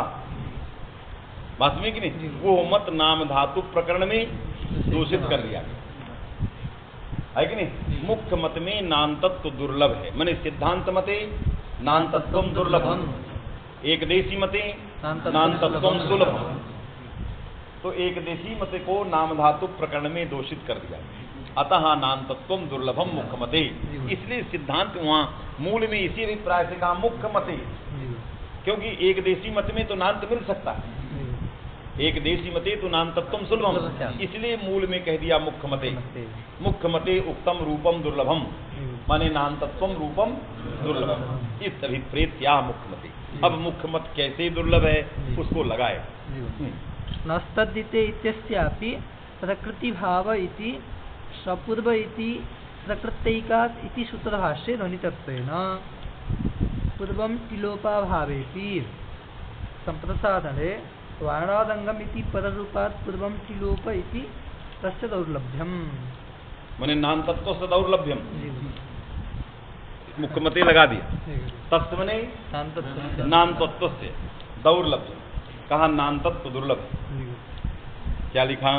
बात में कि नहीं, वो मत नाम धातु प्रकरण में दूषित कर दिया गया, है कि नहीं। मुख्य मत में नाम तत्व दुर्लभ है, माने सिद्धांत मते नाम तत्वम दुर्लभम, एक देशी मते नाम तत्वम सुलभम। तो एक देशी मते को नाम धातु प्रकरण में दोषित कर दिया, अतः नाम तत्वम दुर्लभम मुख्य मते। इसलिए सिद्धांत वहां मूल में इसी अभिप्राय से कहा मुख्य मते, क्योंकि एक देशी मत में तो नाम तो मिल सकता है, एक देशी मते तो नाम तत्वम सुलभम, इसलिए मूल में कह दिया मुख्य मते। मुख्य मते उक्तम रूपम दुर्लभम, माने नाम तत्वम रूपम दुर्लभम, इस अभिप्रेत्या मुख्य मते। अब मुख्य मत कैसे दुर्लभ है उसको लगाए। नस्तद्धिते इत्यस्यापि प्रकृति भाव इति सपूर्व इति प्रकृत्यैकात् इति सूत्रभाष्ये ध्वनितत्वेन पूर्वं टिलोपाभावेपि संप्रसादने वारणादंगम इति पररूपात् पूर्वं टिलोप इति तस्य दौर्लभ्यम, माने नाम तत्व से दौर्लभ्यम मुख्य मते लगा दिया। तत्व मने नाम तत्व से दौर्लभ्य, कहा नाम तत्व दुर्लभ, क्या लिखा,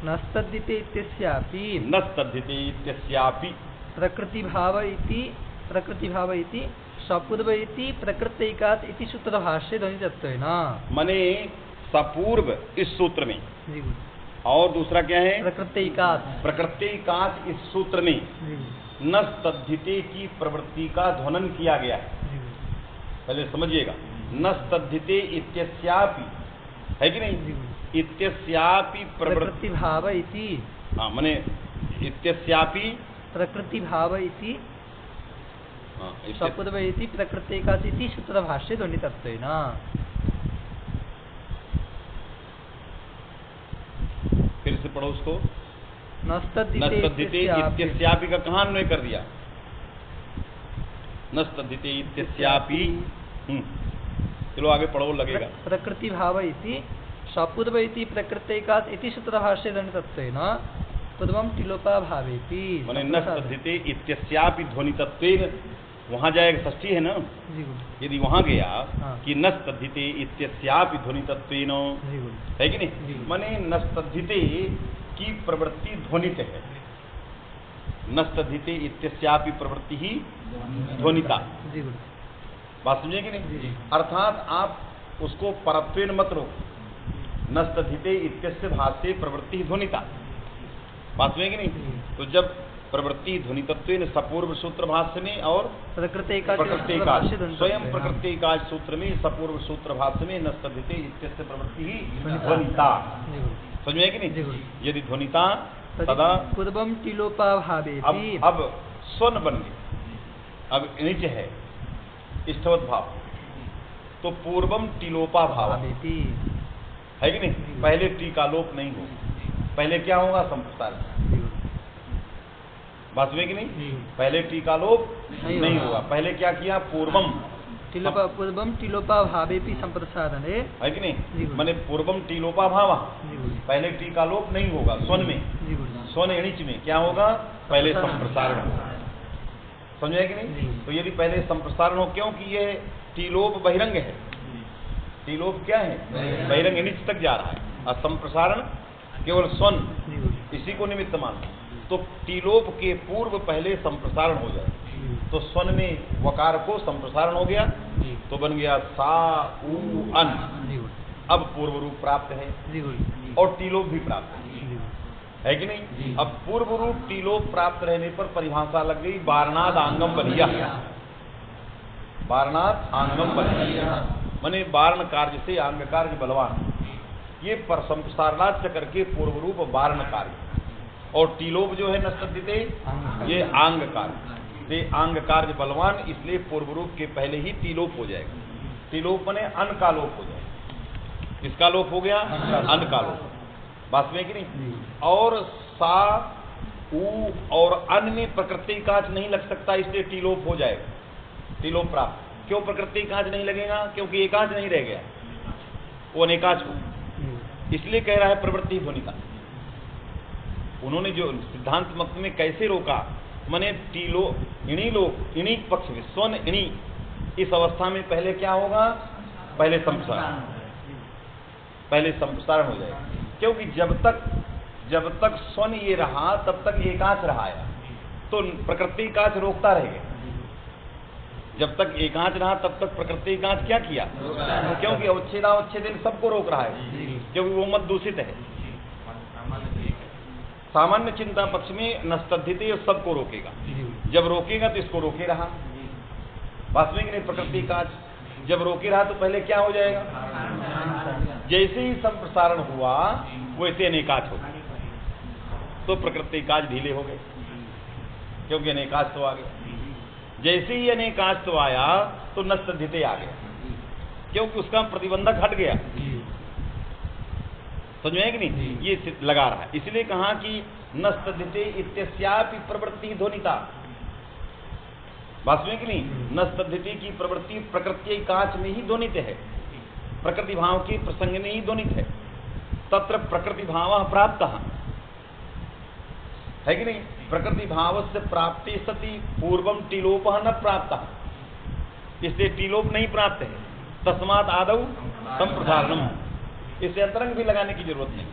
नस्तद्धिते इत्यस्यापि नस्तद्धिते इत्यस्यापि प्रकृति भाव इति सपूर्व इति प्रकृत्यैकात् इति सूत्रभाष्ये ध्वनितत्वेन, माने सपूर्व इस सूत्र में, और दूसरा क्या है प्रकृत्यैकात्, प्रकृत्यैकात् इस सूत्र में नस्तद्धिते की प्रवृत्ति का ध्वनन किया गया है। पहले समझिएगा, नस्तद्धिते इत्यस्यापि, है कि नहीं, इत्यस्यापि प्रकृति भाव इति, हाँ माने इत्यस्यापि प्रकृति भाव इति सपूर्व इति प्रकृत्यैकात् इति सूत्रभाष्ये ध्वनितत्वेन। फिर से पढ़ो उसको, नस्तद्धिते इत्यस्यापि का कहाँ अन्वय कर दिया, नस्तद्धिते इत्यस्यापि। चलो आगे पढ़ो, लगेगा। प्रकृति भाव इति सपूर्व इति प्रकृत्यैकात् इति सूत्रभाष्ये ध्वनितत्वेन पूर्वं टिलोपाभावेपि, माने नस्तद्धिते इत्यस्यापि ध्वनितत्वेन, वहां जाएगा, षष्ठी है ना, यदि वहां गया कि नस्तद्धिते इत्यस्यापि ध्वनितत्वेन, है कि नहीं, माने नस्तद्धिते की प्रवृत्ति ध्वनित है, नस्तद्धिते इत्यस्यापि प्रवृत्ति ही ध्वनिता, बात समझे कि नहीं। अर्थात आप उसको परत्वेन मत रो, नस्तद्धिते इत्यस्य भाष्ये प्रवृत्ति ध्वनिता, बात समझे कि नहीं। तो जब प्रवृत्ति ध्वनितत्वेन सपूर्व सूत्र भाष्य में और प्रकृत्यैकात् स्वयं प्रकृत्यैकात् सूत्र में सपूर्व सूत्र भाष्य में नस्तद्धिते इत्यस्य प्रवृत्ति ही ध्वनिता, समझ में कि नहीं। यदि ध्वनिता तदा पूर्वं टिलोपाभावेपि, अब स्वन बन गया, अब नीचे है इष्टवत भाव, तो पूर्वम टिलोपा भाव, है कि नहीं, पहले टी का लोप नहीं हो, पहले क्या होगा, संप्रसारण, बात में कि नहीं, पहले टी का लोप नहीं होगा, पहले क्या किया, पूर्वम टिलोपा भावेपि संप्रसारणे, है कि नहीं, माने पूर्वम टिलोपा भाव, पहले टी का लोप नहीं होगा, स्वन में, स्वन एणिच में क्या होगा, पहले संप्रसारण, समझे कि नहीं। तो यदि पहले संप्रसारण हो, क्योंकि ये टीलोप बहिरंग है, टीलोप क्या है, बहिरंग एणिच तक जा रहा है, और संप्रसारण केवल स्वन, इसी को निमित्त मानना। तो टीलोप के पूर्व पहले संप्रसारण हो जाए, तो स्वन में वकार को संप्रसारण हो गया, तो बन गया सा उ अन, अब पूर्व रूप प्राप्त है और टीलोप भी प्राप्त है कि नहीं। अब पूर्व रूप टीलोप प्राप्त रहने पर परिभाषा लग गई वारणाद आंगम बलिया, वारणाद आंगम बलिया, माने वारण कार्य से आंग कार्य बलवान, ये पर संप्रसारणाच करके पूर्व रूप वारण कार्य, और टीलोप जो है नस्तद्धिते ये आंग कार्य, ये आंग कार्य बलवान, इसलिए पूर्व रूप के पहले ही टीलोप हो जाएगा, टीलोप माने अन का लोप हो जाएगा, किसका लोप हो गया? अन का लोप। बात में कि नहीं? और सा उ और अन में प्रकृति काच नहीं लग सकता, इसलिए टीलोप हो जाएगा, टीलोप प्राप्त। क्यों प्रकृति काच नहीं लगेगा? क्योंकि एकाच नहीं रह गया, वो अनेकाच हो, इसलिए कह रहा है प्रवृत्ति ध्वनिता। उन्होंने जो सिद्धांत मत में कैसे रोका, माने टीलो इणी लोक, इणी पक्ष में स्वन इणी, इस अवस्था में पहले क्या होगा? पहले संप्रसारण, पहले संप्रसारण हो जाएगा। क्योंकि जब तक स्वन ये रहा तब तक एकांच रहा है, तो प्रकृति कांच रोकता रहेगा। जब तक एकांच रहा तब तक प्रकृति कांच क्या किया? क्योंकि अवच्छेदावच्छेदन सबको रोक रहा है, क्योंकि वो मत दूषित है। सामान्य चिंता पक्ष में नस्तद्धिते सबको रोकेगा, जब रोकेगा तो इसको रोके रहा। वास्तविक नहीं, प्रकृति कांच जब रोके रहा तो पहले क्या हो जाएगा? जैसे ही संप्रसारण हुआ वैसे अनेकाच हो गए, तो प्रकृति कांच ढीले हो गए, क्योंकि अनेकाच तो आ गया। जैसे ही अनेकाच तो आया तो नस्तद्धिते आ गया, क्योंकि उसका प्रतिबंधक हट गया। समझ में है कि नहीं? ये लगा रहा है, इसलिए कहा कि नस्तद्धिते इत्यस्यापि प्रवृत्ति ध्वनिता। वास्तविक नहीं, नस्तद्धिते की प्रवृत्ति प्रकृति कांच में ही ध्वनित है, प्रकृति भाव के प्रसंग में ही ध्वनित है। तत्र प्रकृति भाव प्राप्त है कि नहीं? प्रकृति भाव से प्राप्ति सति पूर्वम टीलोप न प्राप्त, इसलिए टीलोप नहीं प्राप्त है। तस्मात् आदौ संप्रसारणम, इससे अंतरंग भी लगाने की जरूरत नहीं।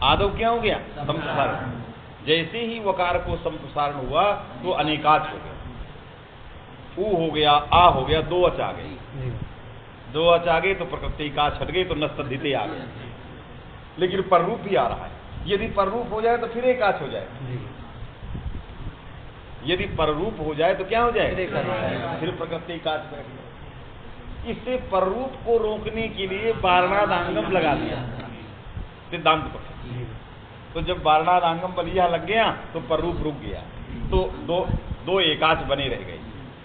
आदौ क्या हो गया? संप्रसारण। जैसे ही वकार को संप्रसारण हुआ तो अनेकाच हो गया, ऊ हो गया, आ हो गया, दो अच आ गए, दो अच आ गए तो प्रकृति काच हट गई, तो नस्तद्धिते आ गया। लेकिन पररूप भी आ रहा है, यदि पररूप हो जाए तो फिर एकाच हो जाए, यदि पररूप हो जाए तो क्या हो जाए? फिर प्रकृति काच बैठ गया। इससे पररूप को रोकने के लिए वारणादांगम लगा दिया सिद्धांत पक्ष। तो जब वारणादांगम बलिया लग गया तो पररूप रुक गया, तो दो एकाच बने रह गए।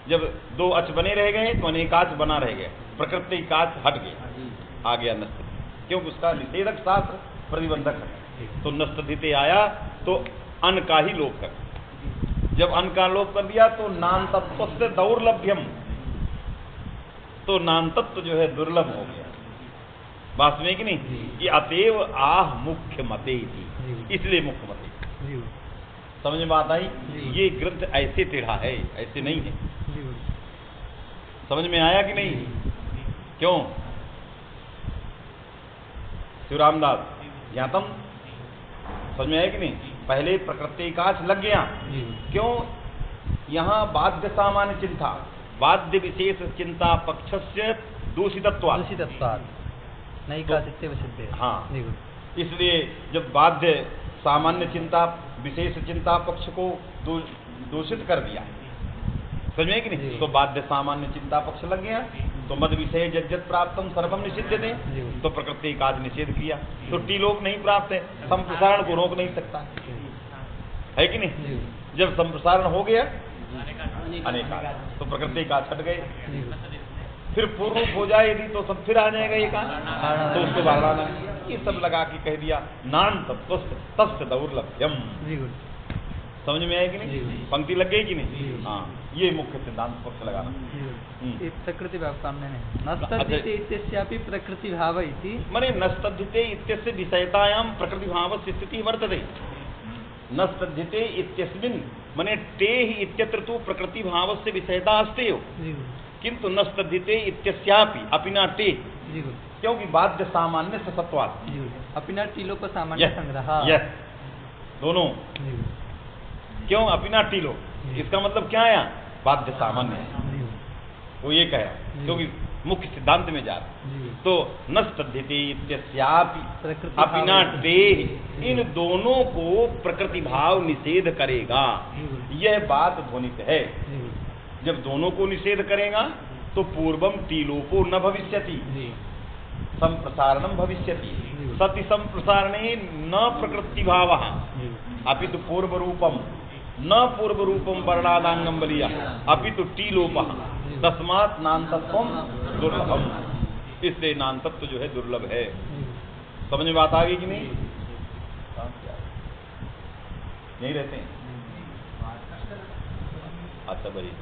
जब दो अच बने रह गए तो अनेकाच बना रह गया, प्रकृति काच हट गया, आ गया नस्त, क्योंकि उसका निषेधक शास्त्र प्रतिबंधक है। तो नस्तद्धिते आया तो अन का ही लोप कर, जब अन का लोप कर दिया तो नाम तत्व से दौर्लभ्यम, तो नाम तत्व जो है दुर्लभ हो गया। वास्तविक नहीं, ये अतएव आह मुख्य मते थी, इसलिए मुख्य मते। समझ में बात आई? ये ग्रंथ ऐसे टेढ़ा है, ऐसे नहीं है। समझ में आया कि नहीं? क्यों? शिवरामदास ज्ञातम, समझ में आया कि नहीं? पहले प्रकृति काच लग गया, क्यों? यहाँ बाध्य सामान्य चिंता, बाध्य विशेष चिंता पक्षस्य दूषितत्वात् नहीं का सिद्धे वसिद्धे। हाँ, इसलिए जब बाध्य सामान्य चिंता विशेष चिंता पक्ष को दूषित कर दिया, समझ में कि नहीं? तो बाध्य सामान्य चिंता पक्ष लग गया, तो मद विषय जज्जत प्राप्तम सर्वम निषिध्यते, तो प्रकृति काज निषेध किया, तो टीलोप नहीं प्राप्त है, संप्रसारण को रोक नहीं सकता है कि नहीं? जब संप्रसारण हो गया अनेकाच, तो प्रकृति काज हट गए। फिर पूर्ण रूप हो जाए यदि तो सब फिर आ जाएगा ये काज, तो उसको वारणा ये सब लगा के कह दिया नान तत्व तस्य दौर्लभ्यम। समझ में आए कि नहीं? पंक्ति लग गई कि नहीं? हाँ, ये मुख्य सिद्धांत पक्ष लगाना। प्रकृति भाव सामने नस्तद्धिते इत्यस्यापि प्रकृति भाव इति, माने नस्तद्धिते इत्यस्य विषयतायां प्रकृति भावस्य स्थितिः वर्तते। नस्तद्धिते इत्यस्मिन् माने ते हि इत्यत्र तु प्रकृति भावस्य विषयता अस्ति एव, किंतु नस्तद्धिते इत्यस्यापि अपि न ते, क्योंकि बाध्य सामान्य सत्वात्, अपि न टीलोप सामान्य संग्रह, दोनों। क्यों अपि न टीलोप? इसका मतलब क्या आया? बाध्य सामान्य, वो ये कहा, क्योंकि मुख्य सिद्धांत में जा रहा। तो नस्तद्धिते इत्यस्यापि अपि न ते, इन दोनों को प्रकृति भाव निषेध करेगा, यह बात ध्वनित है। जब दोनों को निषेध करेगा तो पूर्वम टीलोपो न भविष्यति, संप्रसारणम भविष्यति। सति संप्रसारणे न प्रकृति भावः अपितु पूर्व रूपम, न पूर्व रूपम वर्णादांगम बलिया अपितु टीलोपः, तस्मात् नान्तत्वम दुर्लभम, इसलिए नान्तत्व जो है दुर्लभ है। समझ में बात आ गई कि नहीं? यहीं रहते हैं? अच्छा बढ़िया।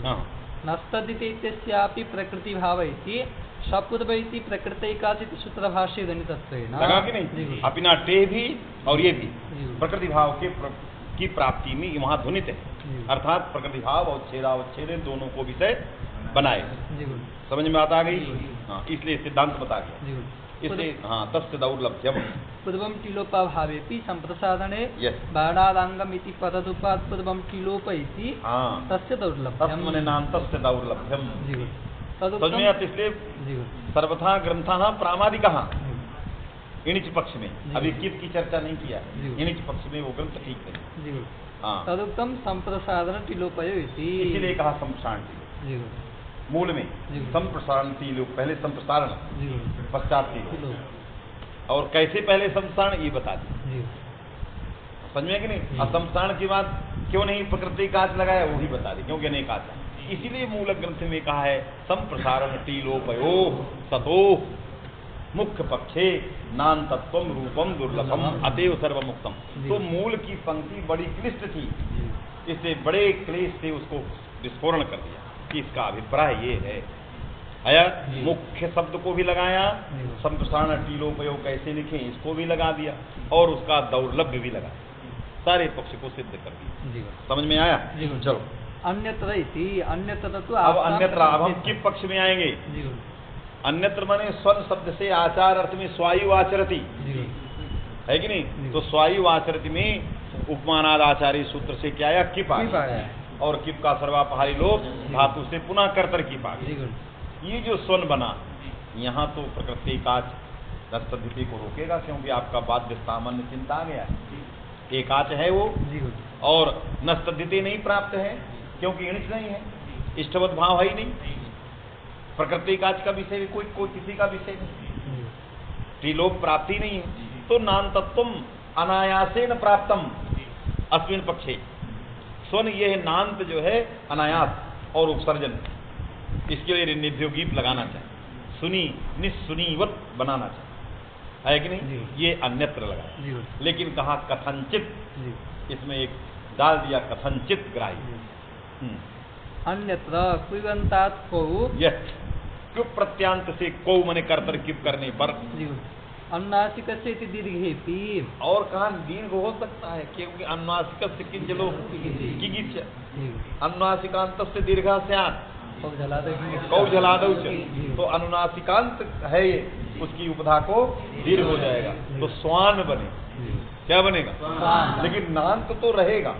हाँ, नस्तदिति इत्यस्यापि प्रकृति भाव इति सपूर्व इति प्रकृतैकाचित सूत्रभाष्य ध्वनितत्वेन। लगा कि नहीं? अपना टे भी और ये भी प्रकृति भाव के की प्राप्ति में वहां ध्वनित है, अर्थात प्रकृति भाव और छेदावच्छेद दोनों को विषय बनाए। समझ में बात आ गई? हाँ, इसलिए सिद्धांत बता गया। इसलिए हाँ, तस्य दौर्लभ्यम पूर्वम टिलोपाभावेपि संप्रसारणे बाणादांगम इति पददुपात् पूर्वम टिलोप इति तस्य दौर्लभ्यम। तस्मने नाम तस्य दौर्लभ्यम। तदुक्तम इसलिए सर्वथा ग्रंथाः प्रामादिकः इणिच पक्ष में, अभी कित की चर्चा नहीं किया, इणिच पक्ष में वो ग्रंथ ठीक नहीं। हाँ, तदुक्तम संप्रसारण टिलोपयो इति, इसीलिए कहा संप्रसारण मूल में संप्रसारण टिलोप, पहले संप्रसारण पश्चात टिलोप। और कैसे पहले संप्रसारण ये बता दी, समझ में कि नहीं? अब संप्रसारण की बात क्यों नहीं प्रकृति काच लगाया वो ही बता दी, क्योंकि अनेक काच है। इसीलिए मूल ग्रंथ में कहा है संप्रसारण टिलोपयो सतो मुख्य पक्षे नान तत्वम रूपम दुर्लभम अतएव सर्वमुक्तम। तो मूल की पंक्ति बड़ी क्लिष्ट थी, इससे बड़े क्लेश से उसको विस्फोरण कर दिया कि इसका अभिप्राय ये है। आया मुख्य शब्द को भी लगाया, संप्रसारण टिलोपयो कैसे लिखें इसको भी लगा दिया, और उसका दौर्लभ्य भी लगा, सारे पक्ष को सिद्ध कर दिया। समझ में आया? चलो अन्यत्र इति, अन्यत्र तो अब अन्यत्र, अब हम किस पक्ष में आएंगे? अन्यत्र माने स्वन शब्द से आचार अर्थ में स्वायु आचरति है कि नहीं? तो स्वायु आचरति में उपमानाद आचार्य सूत्र से क्या आया? किप आया, और किप का सर्वापहारी लोप धातु से पुनः कर्तर किप आ गया। ये जो स्वन बना यहाँ तो प्रकृति काच नस्तदिति को रोकेगा, क्योंकि आपका बाध्य सामान्य चिंता आ गया है। एक काच है वो, और नस्तदिति नहीं प्राप्त है क्योंकि इणिच नहीं है, इष्टवत भाव है ही नहीं, प्रकृति काच का विषय कोई किसी का विषय नहीं, त्रिलोक प्राप्ति नहीं है। तो नान तत्वम अनायासेन प्राप्तम अस्मिन पक्षे, स्वन ये है नान्त जो है अनायास और उपसर्जन, इसके लिए निभ्योगीप लगाना चाहिए, सुनी निस्सुनीवत बनाना चाहिए, है कि नहीं? ये अन्यत्र लगा, लेकिन कहा कथनचित, इसमें एक डाल दिया कथनचित ग्राह्य। अन्यत्र कुयंतात् को, यह क्यों प्रत्यांत से को मने कर्तर किप करने पर, अनुनासिक से दीर्घेपि, और कहा दीर्घ हो सकता है क्योंकि अनुनासिक से किंचलो किगिच अनुनासिकांत से दीर्घा स्यात् कौजलादौ च, तो अनुनासिकांत है उसकी उपधा को दीर्घ हो जाएगा, तो स्वान बने, क्या बनेगा? लेकिन नान्त तो रहेगा,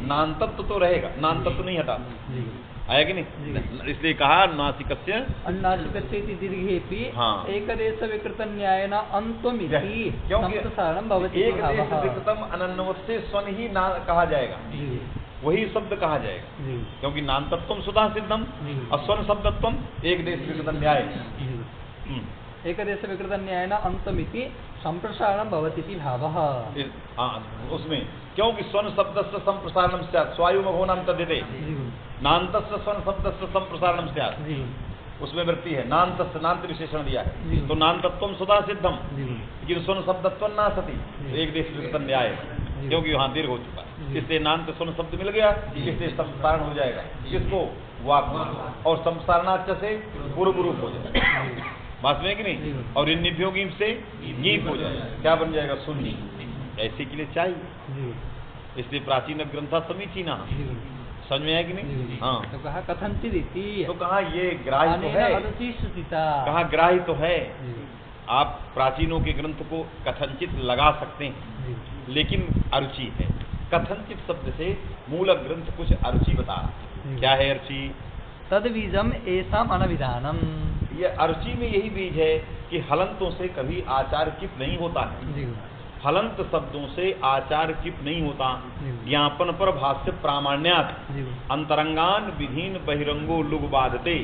नान तत्व तो रहेगा, नान तत्व नहीं हटा, आया कि नहीं? इसलिए कहा अनुनासिकस्य दीर्घेपि हाँ, एकदेश विकृत न्यायेन अंत्वमिति संप्रसारणं भवति। एक देश विकृतम अनन्वत से स्वन ही ना कहा जाएगा, वही शब्द कहा जाएगा, क्योंकि नान तत्वम सुधा सिद्धम और स्वन शब्दत्वम एक देश विकृत न्याय, एक देश विकृत न्यायेन अंतमिति संप्रसारणं भवति भावः। उसमें क्योंकि स्वन शब्दस्य संप्रसारणं स्यात् स्वायुमघोनां तद्धिते, नान्तस्य स्वन शब्दस्य संप्रसारणं स्यात्, उसमें वृत्ति है, नान्तस्य नान्त विशेषण दिया है, तो नान तत्वम सुधा सिद्धम, लेकिन स्वन शब्दत्वं ना सती, एक देश विकृत न्याय, क्योंकि वहां दीर्घ हो चुका है, इसलिए नान्त स्वन शब्द मिल गया, इसलिए संप्रसारण हो जाएगा, किसको? वाक, और संप्रसारणाच से पूर्व रूप हो जाएगा, बात में कि नहीं? और इन निभ्योगी से गीप हो जाएगा, क्या बन जाएगा? सुन्नी, ऐसे के लिए चाहिए, इसलिए प्राचीन ग्रंथा समीचीना, समझ में है कि नहीं? हाँ, तो कहा कथनचित, तो कहा ये ग्राह्य तो है, कहा ग्राह्य तो है, आप प्राचीनों के ग्रंथ को कथनचित लगा सकते हैं, लेकिन अरुचि है। कथनचित शब्द से मूल ग्रंथ कुछ अरुचि बता, क्या है अरुचि? तद बीजम ऐसा अनविधानम, ये अरुचि में यही बीज है कि हलंतों से कभी आचार किप नहीं होता है, हलंत शब्दों से आचार किप नहीं होता। ज्ञापन पर भाष्य प्रामाण्यात् अंतरंगान विधीन बहिरंगो लुग बाधते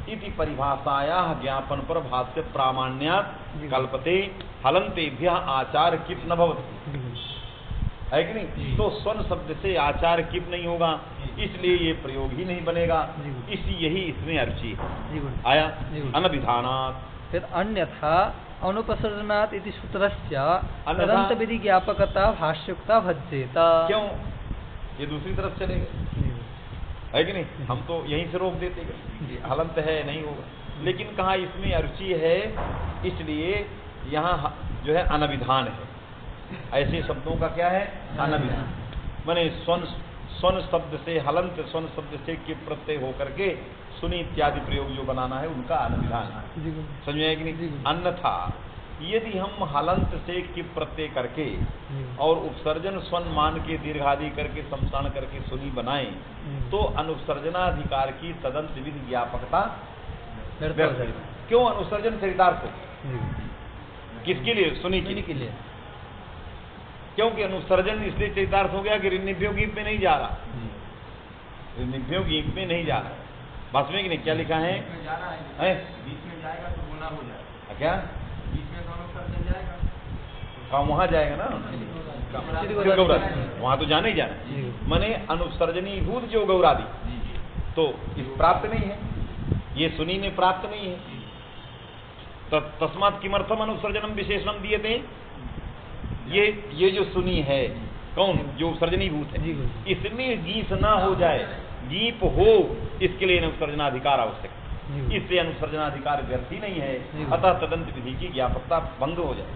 इति परिभाषाया ज्ञापन पर भाष्य प्रामाण्यात् कल्पते हलंतेभ्यः आचार किप न भवति, है कि नहीं? तो स्वन शब्द से आचार किप नहीं होगा, इसलिए ये प्रयोग ही नहीं बनेगा, यही इसमें अर्ची है। आया अनविधानात्, फिर अन्यथा अनुपसर्जनात् इति सूत्रस्य तदंत विधि ज्ञापकता भाष्युक्ता भज्येत। क्यों? ये दूसरी तरफ चलेगा, है कि नहीं? हम तो यहीं से रोक देते हैं, हलंत है नहीं होगा, लेकिन कहा इसमें अरुचि है, इसलिए यहाँ जो है अनविधान है। ऐसे शब्दों का क्या है? अनविधान। माने स्वन शब्द से, हलंत स्वन शब्द से कि प्रत्यय होकर के सुनी इत्यादि प्रयोग जो बनाना है उनका अनविधान है। समझ में आया कि नहीं? अन्यथा यदि हम हलंत से कि प्रत्यय करके और उपसर्जन स्वन मान के दीर्घादि करके समसान करके सुनी बनाएं तो अनुसर्जनाधिकार की तदंत विधि ज्ञापकता व्यर्थ। क्यों? अनुसर्जन चरितार्थ हो, किसके लिए? सुनी के लिए। क्योंकि अनुसर्जन इसलिए चरितार्थ हो गया कि ऋन्निभ्यो गीत में नहीं जा रहा, ऋन्निभ्यो गीत में नहीं जा रहा। बस में कि नहीं, क्या लिखा है? बीच में जाएगा तो गुना हो जाएगा। क्या बीच में दोनों सर्जन जाएगा, काम वहां जाएगा ना, वहां तो जाना ही जाना। माने अनुसर्जनी भूत जो गौरादि तो इस प्राप्त नहीं है, ये सुनी में प्राप्त नहीं है। तस्मात् किमर्थम अनुसर्जनम विशेषणम दिए थे? ये जो सुनी है, कौन? जो उपसर्जनी भूत है, इसमें गीस ना हो जाए, गीप हो, इसके लिए अनुसर्जनाधिकार आवश्यक है। इससे अनुसर्जनाधिकार व्यर्थ ही नहीं है, अतः तदंत विधि की ज्ञापकता भंग हो जाए।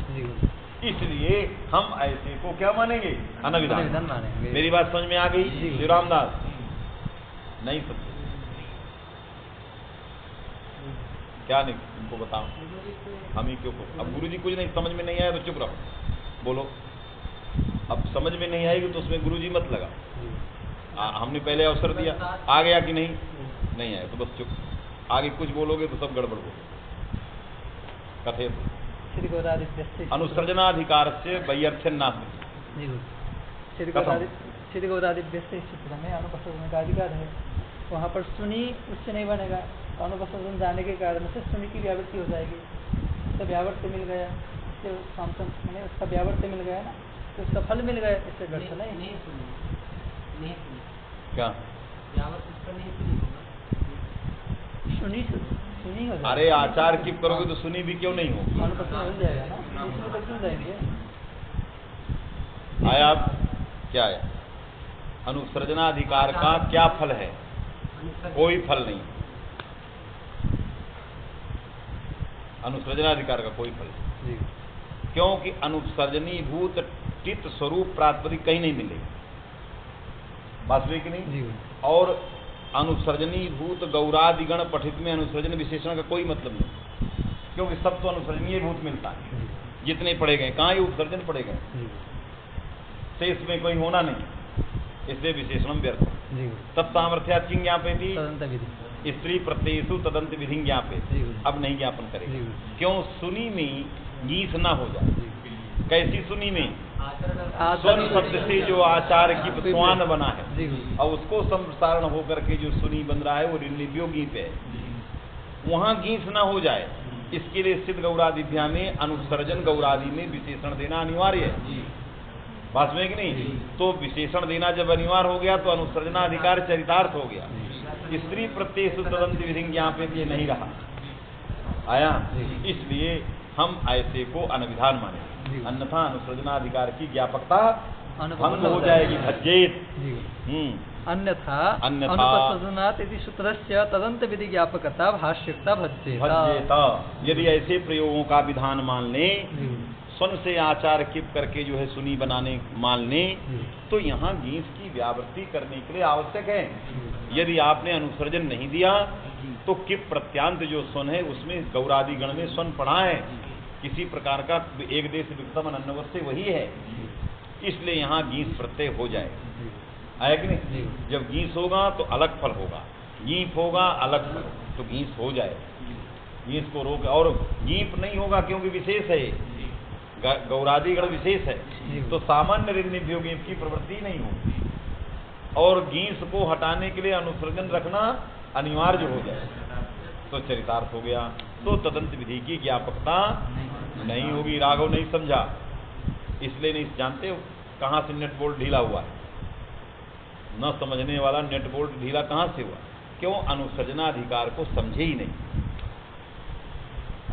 इसलिए हम ऐसे को क्या मानेंगे? अनविधान मानेंगे। मेरी बात समझ में आ गई? श्री रामदास नहीं समझे? क्या नहीं उनको बताओ, हम ही क्यों? अब गुरुजी कुछ नहीं समझ में नहीं आया तो चुप रहो, बोलो। अब समझ में नहीं आएगी तो उसमें गुरुजी मत लगा। हमने पहले अवसर दिया, आ गया कि नहीं? नहीं आया तो बस चुप। आगे कुछ बोलोगे तो सब गड़बड़ हो। कथे अनुसर्जनाधिकार से वैयर्थ्यन्नास्ति। श्री गौरादिभ्यस्य सूत्र में अनुपसर्जन का अधिकार है, वहाँ पर सुनी उससे नहीं बनेगा, तो अनुपसर्जन जाने के कारण से सुनी की व्यावृत्ति हो जाएगी। उसका व्यावर्त्य मिल गया, मैंने उसका व्यावर्त्य मिल गया ना, तो उसका फल मिल गया। इससे घट नहीं क्या सुनी हो? अरे आचार की करोगे तो सुनी भी क्यों नहीं हो? अनुपसर्जन मिल जाएगा ना, इसमें तो क्यों जाएंगे? आया आप क्या है? अनुसर्जनाधिकार का क्या फल है? कोई फल नहीं। अनुसर्जनाधिकार का कोई फल नहीं, क्योंकि अनुसर्जनी भूत टित स्वरूप प्रातिपदिक कहीं नहीं मिलेगा। बात हुई कि नहीं? और अनुसर्जनी भूत गौरादिगण पठित में अनुसर्जन विशेषण का कोई मतलब नहीं, क्योंकि सब तो अनुसर्जनीय भूत मिलता है। जितने पढ़े गए कहाँ ये उपसर्जन पढ़े गए, शेष में कोई होना नहीं, इसलिए विशेषण व्यर्थ। तब सामर्थ्या चिंग ज्ञापेति स्त्री प्रत्ययेषु तदंत विधि ज्ञापेति। अब नहीं ज्ञापन करेगा, क्यों? सुनी में गीस ना हो जाए। कैसी सुनी में? स्वन शब्द से जो आचार की स्वान बना है और उसको संप्रसारण होकर के जो सुनी बन रहा है वो ऋन्निभ्यो गीत है, वहां गीस ना हो जाए। इसके लिए सिद्ध गौरादिभ्या में अनुसर्जन गौरादि में विशेषण देना अनिवार्य है। बात में कि नहीं? तो विशेषण देना जब अनिवार्य हो गया तो अनुसर्जनाधिकार चरितार्थ हो गया। स्त्री प्रत्ययेषु तदंत विधि ज्ञापेति ये नहीं रहा। आया? इसलिए हम ऐसे को अनविधान माने, अन्यथा अनुसर्जनाधिकार की ज्ञापकता भंग हो जाएगी। भज्येत अन्यथा अनुपसर्जनात् इति सूत्रस्य तदंत विधि ज्ञापकता भाष्युक्ता भज्येत। यदि ऐसे प्रयोगों का विधान मान लें, स्वन से आचार किप करके जो है सुनी बनाने मान लें, तो यहाँ गीस की व्यावृत्ति करने के लिए आवश्यक है। यदि आपने अनुसर्जन नहीं दिया तो किप प्रत्यांत जो स्वन है उसमें गौरादि गण में स्वन पढ़ा है, किसी प्रकार का एक देश विक्तम अन्नवश्य वही है, इसलिए यहाँ गीस प्रत्यय हो जाए। आया कि नहीं? जब गीस होगा तो अलग फल होगा, गीप होगा अलग फल, तो गीस हो जाए। गीस को रोक, और गीप नहीं होगा क्योंकि विशेष है, गौरादिगण विशेष है, तो सामान्य ऋन्निभ्यो गीप की प्रवृत्ति नहीं होगी। और गीस को हटाने के लिए अनुसर्जन रखना अनिवार्य हो जाए तो चरितार्थ हो गया, तो तदंत विधि की ज्ञापकता नहीं होगी। राघव नहीं समझा, इसलिए नहीं जानते हो कहाँ से नेट बोल्ट ढीला हुआ है। न समझने वाला नेट बोल्ट ढीला कहाँ से हुआ? क्यों? अनुसर्जनाधिकार को समझे ही नहीं।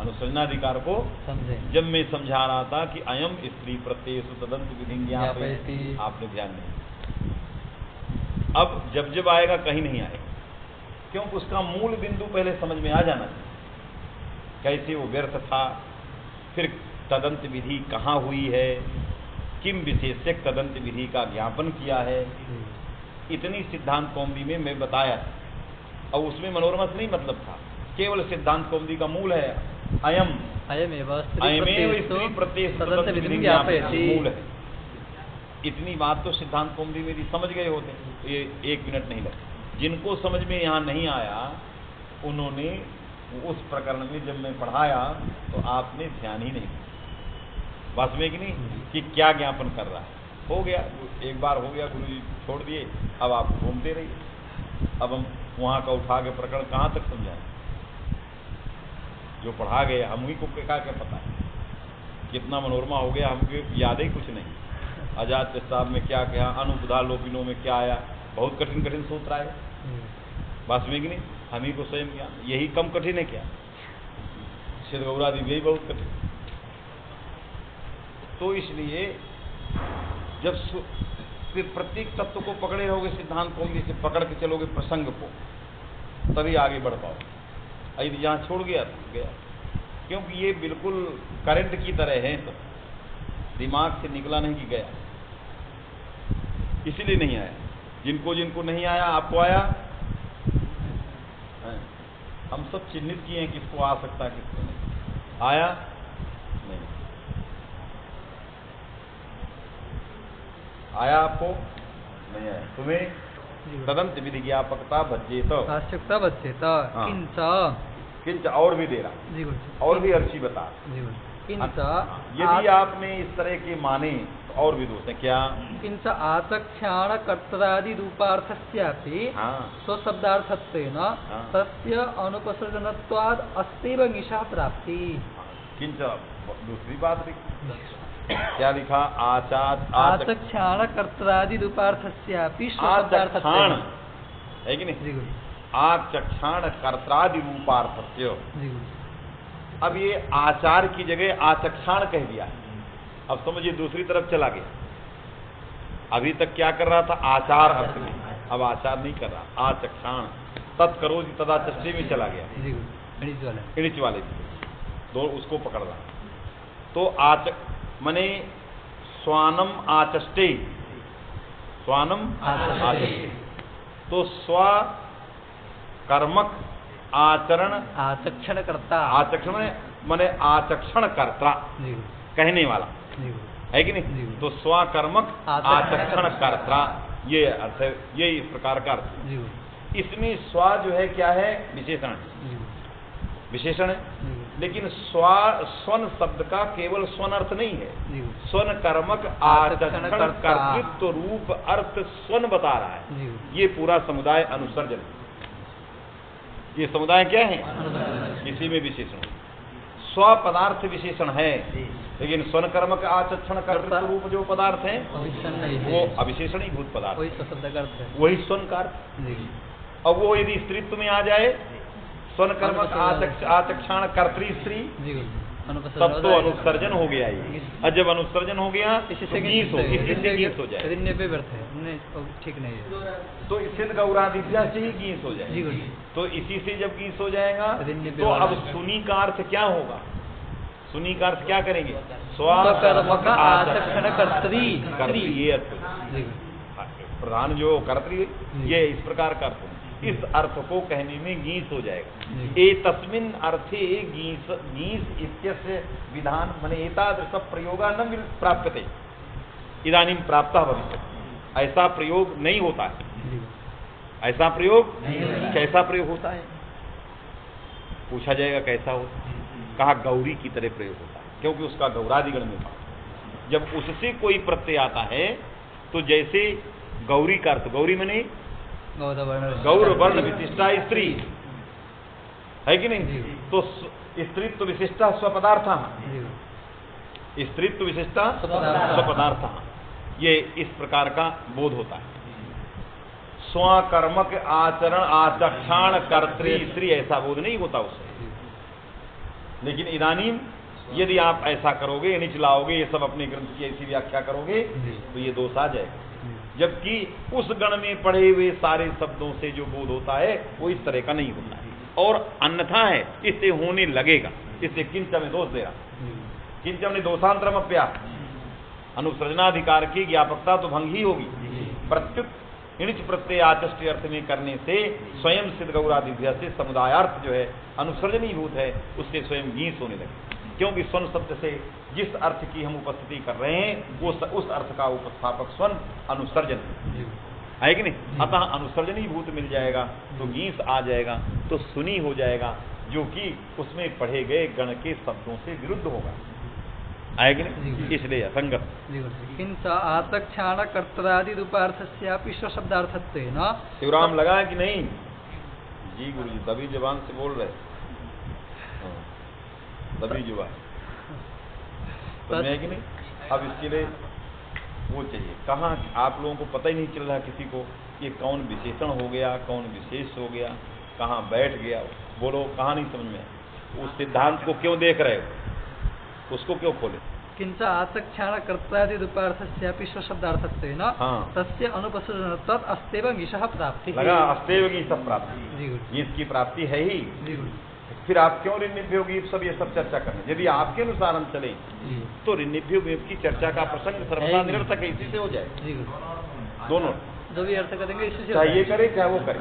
अनुसृजनाधिकार को समझे। जब मैं समझा रहा था कि अयम स्त्री प्रत्यय तदंत विधि ज्ञापयति, आपने ध्यान नहीं। अब जब जब आएगा कहीं नहीं आएगा, क्योंकि उसका मूल बिंदु पहले समझ में आ जाना चाहिए, कैसे वो व्यर्थ था, फिर तदंत विधि कहाँ हुई है, किम विशेषक तदंत विधि का ज्ञापन किया है, इतनी सिद्धांत कौमुदी में मैं बताया। और उसमें मनोरमा से नहीं मतलब था, केवल सिद्धांत कौमुदी का मूल है अयम अयमेव स्त्री प्रत्यय तदंत विधि ज्ञापयति, मूल है। इतनी बात तो सिद्धांत कौमुदी में भी समझ गए होते, ये 1 मिनट नहीं लगे। जिनको समझ में यहाँ नहीं आया उन्होंने उस प्रकरण में जब मैं पढ़ाया तो आपने ध्यान ही नहीं दिया। बात में कि नहीं कि क्या ज्ञापन कर रहा है, हो गया एक बार हो गया, गुरु जी छोड़ दिए, अब आप घूमते रहिए। अब हम वहाँ का उठा के प्रकरण कहाँ तक समझाएं, जो पढ़ा गए हम ही को क्या क्या पता है, कितना मनोरमा हो गया, हमको याद ही कुछ नहीं। आजाद साहब में क्या क्या, अनुपधा लोपिनों में क्या आया, बहुत कठिन कठिन सूत्र आए। बात में कि नहीं, हम ही को स्वयं ज्ञान, यही कम कठिन है क्या, सिद्ध गौरादि यही बहुत कठिन। तो इसलिए जब फिर प्रत्येक तत्व को पकड़े रहोगे, सिद्धांत कौमुदी से पकड़ के चलोगे प्रसंग को, तभी आगे बढ़ पाओ। यदि यहाँ छोड़ गया तो गया, क्योंकि ये बिल्कुल करंट की तरह है, तो दिमाग से निकला नहीं कि गया, इसीलिए नहीं आया। जिनको जिनको नहीं आया, आपको आया, हम सब चिन्हित किए हैं किसको आ सकता है किसको नहीं आया, नहीं आया, आपको नहीं आया, तुम्हें तदंत विधि ज्ञापकता भज्येत, आवश्यकता बच्चेत, किंच और भी दे रहा, और भी अर्ची बता, यदि आपने इस तरह के माने तो और भी दोष है। क्या, किंच आचक्षाण कर्त्रादि रूपार्थस्यापि स्वशब्दार्थत्वेन तस्य अनुपसर्जनत्वाद् अस्त्येव निशा प्राप्ति। किंच दूसरी बात क्या लिखा, आचक्षाण कर्त्रादि रूपार्थस्यापि स्वशब्दार्थत्वेन, है कि नहीं, आचक्षाण कर्त्रादि रूपार्थस्य। अब ये आचार की जगह आचक्षाण कह दिया है, अब समझिए दूसरी तरफ चला गया। अभी तक क्या कर रहा था, आचार अर्थ में, अब आचार नहीं कर रहा, आचक्षाण तत्करो तदा चष्टे में चला गया, इणिच वाले दो उसको पकड़ रहा। तो मने स्वानम आचष्टे, स्वानम आचष्टे, तो स्व कर्मक आचरण, आचक्षण कर्ता, आचक्षण माने आचक्षण कर्ता, कहने वाला है कि नहीं, तो स्वकर्मक आचक्षण कर्ता, ये अर्थ है, ये इस प्रकार का अर्थ। इसमें स्व जो है क्या है, विशेषण, विशेषण है, लेकिन स्वन शब्द का केवल स्वन अर्थ नहीं है, स्वन कर्मक आचक्षण कर्तृत्व रूप अर्थ स्वन बता रहा है। ये पूरा समुदाय अनुसर्जन, ये समुदाय क्या है, इसी में विशेषण, स्व पदार्थ विशेषण है, लेकिन स्वन कर्मक आचक्षण कर्तृत्व रूप जो पदार्थ है वो अविशेषण ही भूत पदार्थ, वही स्वन का अर्थ। अब वो यदि स्त्रीत्व में आ जाए, स्वन कर्मक आचक्षण कर्तृ स्त्री, तब तो अनुसर्जन हो गया ये, और जब अनुसर्जन हो गया तो गीस हो, इसी से गीस हो जाए, ठीक नहीं है, तो सिद्ध गौरादित्या से ही गीस हो जाए। तो इसी से जब गीस हो जाएगा तो अब सुनी का अर्थ क्या होगा, सुनी का अर्थ क्या करेंगे, स्वकर्मक आचक्षण कर्तृ, ये अर्थ प्रधान जो कर्तृ, ये इस प्रकार का अर्थ, इस अर्थ को कहने में गीस हो जाएगा। ए तस्मिन् अर्थे गीस, गीस इत्यस्य विधान माने एतादृश प्रयोगा न प्राप्यते, इदानीं प्राप्तः भविष्यति, ऐसा प्रयोग नहीं होता है, ऐसा प्रयोग कैसा प्रयोग होता है, पूछा जाएगा कैसा होता है, कहा गौरी की तरह प्रयोग होता है, क्योंकि उसका गौरादिगण में था। जब उससे कोई प्रत्यय आता है तो जैसे गौरी का अर्थ, गौरी में नहीं गौर वर्ण विशिष्टा स्त्री है कि नहीं, तो स्त्रीत्व विशिष्टा स्वपदार्थ, स्त्रीत्व विशिष्टा स्वपदार्थ, ये इस प्रकार का बोध होता है। स्वकर्मक आचरण आचक्षाण कर्तृ स्त्री, ऐसा बोध नहीं होता उससे, लेकिन इदानीम यदि आप ऐसा करोगे, नीच लाओगे, ये सब अपने ग्रंथ की ऐसी व्याख्या करोगे तो ये दोष आ जाएगा। जबकि उस गण में पढ़े हुए सारे शब्दों से जो बोध होता है वो इस तरह का नहीं होता है, और अन्यथा है इससे होने लगेगा। इससे किंच में दोष दे रहा, किंच में दोषांतरम अप्या, अनुसृजनाधिकार की ज्ञापकता तो भंग ही होगी। प्रत्युत इणिच प्रत्यय आचष्ट अर्थ में करने से स्वयं सिद्ध गौरादिभ्य से समुदायार्थ जो है अनुसर्जनीभूत है, उससे स्वयं गीस होने लगे। क्योंकि स्वन शब्द से जिस अर्थ की हम उपस्थिति कर रहे हैं वो उस अर्थ का उपस्थापक स्वन अनुसर्जन है कि नहीं। अतः अनुसर्जनीभूत मिल जाएगा तो गीस आ जाएगा, तो सुनी हो जाएगा, जो कि उसमें पढ़े गए गण के शब्दों से विरुद्ध होगा, है कि नहीं, इसलिए असंगत। किंच आतक्षाण कर्तरादि रूपार्थस्यापि स्वशब्दार्थत्वेन। शिवराम लगा है कि नहीं? जी गुरु जी, तभी जबान से बोल रहे, तभी जुबान है कि नहीं। अब इसके लिए वो चाहिए, कहाँ आप लोगों को पता ही नहीं चल रहा किसी को ये कौन विशेषण हो गया, कौन विशेष हो गया, कहाँ बैठ गया, बोलो कहाँ नहीं समझ में। उस सिद्धांत को क्यों देख रहे हो, उसको क्यों खोले। किंच आतक्षाण कर्तादि रूपार्थस्यापि स्वशब्दार्थत्वेन तस्य अनुपसर्जन तत् अस्तेव गीषः प्राप्ति। लगा अस्तेव गीषः प्राप्ति, इसकी प्राप्ति है ही। फिर आप क्यों ऋण्यभ्योगी सब ये सब चर्चा करें। यदि आपके अनुसार हम चले तो ऋण्यभ्योगी की चर्चा का प्रसंग सर्वदा निरर्थक है, इसी से हो जाए। दोनों जो भी अर्थ करेंगे इसी से, चाहे ये करे चाहे वो करे,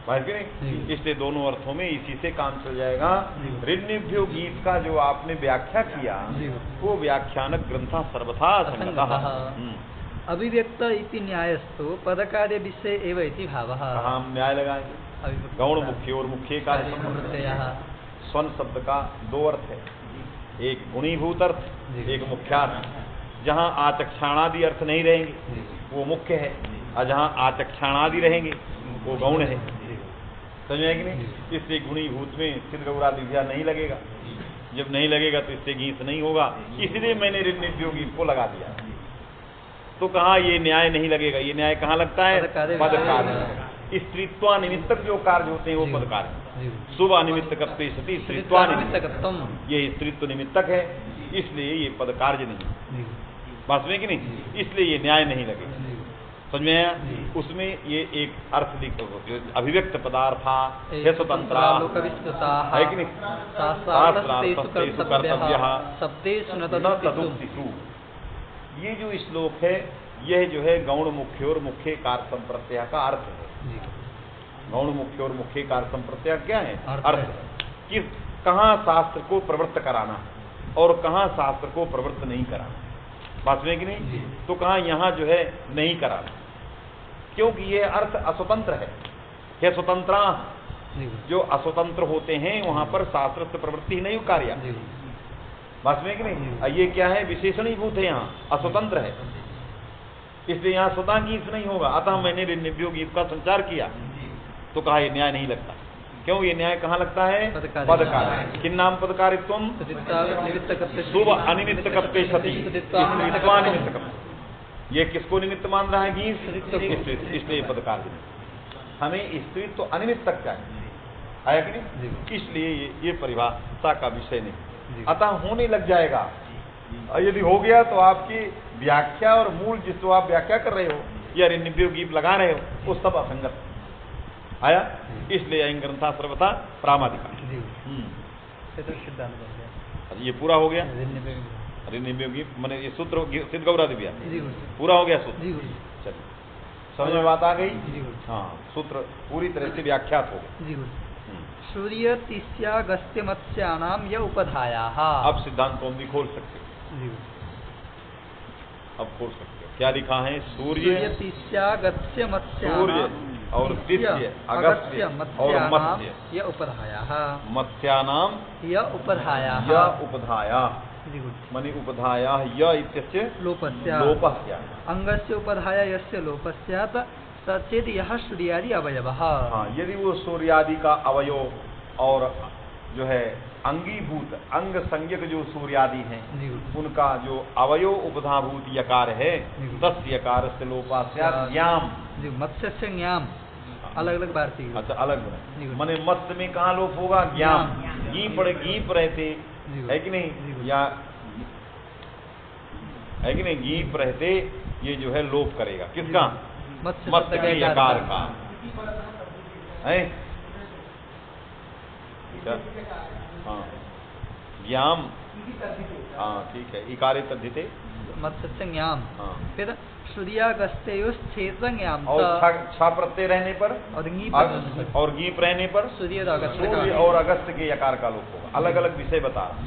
नहीं। इसलिए दोनों अर्थों में इसी से काम चल जाएगा। ऋण्यभ्यो गीत का जो आपने व्याख्या किया वो व्याख्यानक ग्रंथा सर्वथा असंगतः। अभिव्यक्त इति न्यायस्तु पदकार्य विषय एव इति भावः। हम न्याय लगाएंगे। गौण मुख्य और मुख्य कार्य स्वन शब्द का दो अर्थ है, एक गुणीभूत अर्थ, एक मुख्यार्थ। जहाँ आचक्षाणादि अर्थ नहीं रहेंगे वो मुख्य है, और जहाँ आचक्षाणादि रहेंगे वो गौण है, समझ में कि नहीं। इससे गुणीभूत में सिद्ध गौरादिभ्या नहीं लगेगा, जब नहीं लगेगा तो इससे गीत नहीं होगा, इसलिए मैंने ऋण्यभ्योगी को लगा दिया। तो कहा ये न्याय नहीं लगेगा, ये न्याय कहाँ लगता है, पद कार्य। स्त्रीत्वानिमित्तक जो कार्य होते हैं वो पद कार्य। शुभ अनिमित्तकत्वे सति स्त्रीत्वानिमित्तकत्वम, ये स्त्रीत्व निमित्तक है, इसलिए ये पद कार्य नहीं, बात में कि नहीं, इसलिए ये न्याय नहीं लगेगा, समझ में आया। उसमें ये एक अर्थ लिख अभिव्यक्त पदार्था है स्वतंत्रा है कि नहीं, ये जो श्लोक है यह जो है गौण मुख्य और मुख्य कार संप्रत्यय का अर्थ है। गौण मुख्य और मुख्य कार संप्रत्यय क्या है, अर्थ कि कहाँ शास्त्र को प्रवृत्त कराना और कहाँ शास्त्र को प्रवृत्त नहीं कराना, बात में कि नहीं। तो कहाँ यहाँ जो है नहीं कराना, क्योंकि ये अर्थ अस्वतंत्र है स्वतंत्रा। जो अस्वतंत्र होते हैं वहां पर शास्त्र से प्रवृत्ति ही नहीं कार्य, बात में कि नहीं। ये क्या है, विशेषणीभूत है, यहाँ अस्वतंत्र है, इसलिए यहाँ स्वतः गीत नहीं होगा। अतः मैंने ऋण्यभ्यो गीत का संचार किया, तो कहा ये न्याय नहीं लगता। क्यों ये न्याय कहाँ लगता है, पदकार। किन नाम पदकारित्वम, शुभ अनिमित्तकत्वे सति स्त्रीत्वानिमित्तकत्व। ये किसको निमित्त मान रहा है, गीत, इसलिए पदकार। हमें स्त्रीत्व तो अनिमित्तक चाहिए, आया कि नहीं, इसलिए ये परिभाषा का विषय नहीं। अतः होने लग जाएगा, यदि हो गया तो आपकी व्याख्या और मूल जिसको आप व्याख्या कर रहे हो या ऋण्यभ्यो गीत लगा रहे हो वो सब असंगत आया, इसलिए अयं ग्रंथा सर्वथा प्रामादिका। ये पूरा हो गया ऋण्यभ्यो गीत, मैंने ये सूत्र सिद्ध गौरादिभ्या पूरा हो गया सूत्र। चलिए समझ में बात आ गई। हाँ, सूत्र पूरी तरह से व्याख्यात हो गया। सूर्य तिस्यागस्त्य मत्स्यानाम या उपधायाः। अब सिद्धांत को हम भी खोल सकते हो, अब खोल सकते हो। क्या लिखा है, सूर्य तिस्यागस्त्य मत्स्यानाम और तिस्य अगस्त्य और मत्स्य या उपधायाः। मत्स्यानाम या उपधायाः, या उपधाया मनि उपधाया य इत्यस्य लोपस्य लोपस्य अंगस्य उपधाया यस्य लोपस्यात् सचेत यह सूर्यादि अवयवः। हाँ, यदि वो सूर्यादि का अवयव और जो है अंगीभूत अंग संज्ञक जो सूर्यादि हैं उनका जो अवयव उपधाभूत यकार है तस् यकार से लोपास्यात् याम। मत्स्य से ज्ञाम अलग अलग भारतीय। अच्छा, अलग मने मत्स्य में कहाँ लोप होगा, ज्ञाम। गीप रहते, है कि नहीं, या है कि नहीं, गीप रहते ये जो है लोप करेगा किसका, मत्स्य के यकार का है। हाँ ज्ञाम, हाँ ठीक है, इकारे तद्धिते मत्स्यज्ञाम। हाँ फिर सूर्यागस्त्योश्चेतज्ञाम और छा प्रत्यय रहने पर और गीप रहने पर सूर्य और अगस्त के यकार का लोप होगा। अलग अलग विषय बता रहा,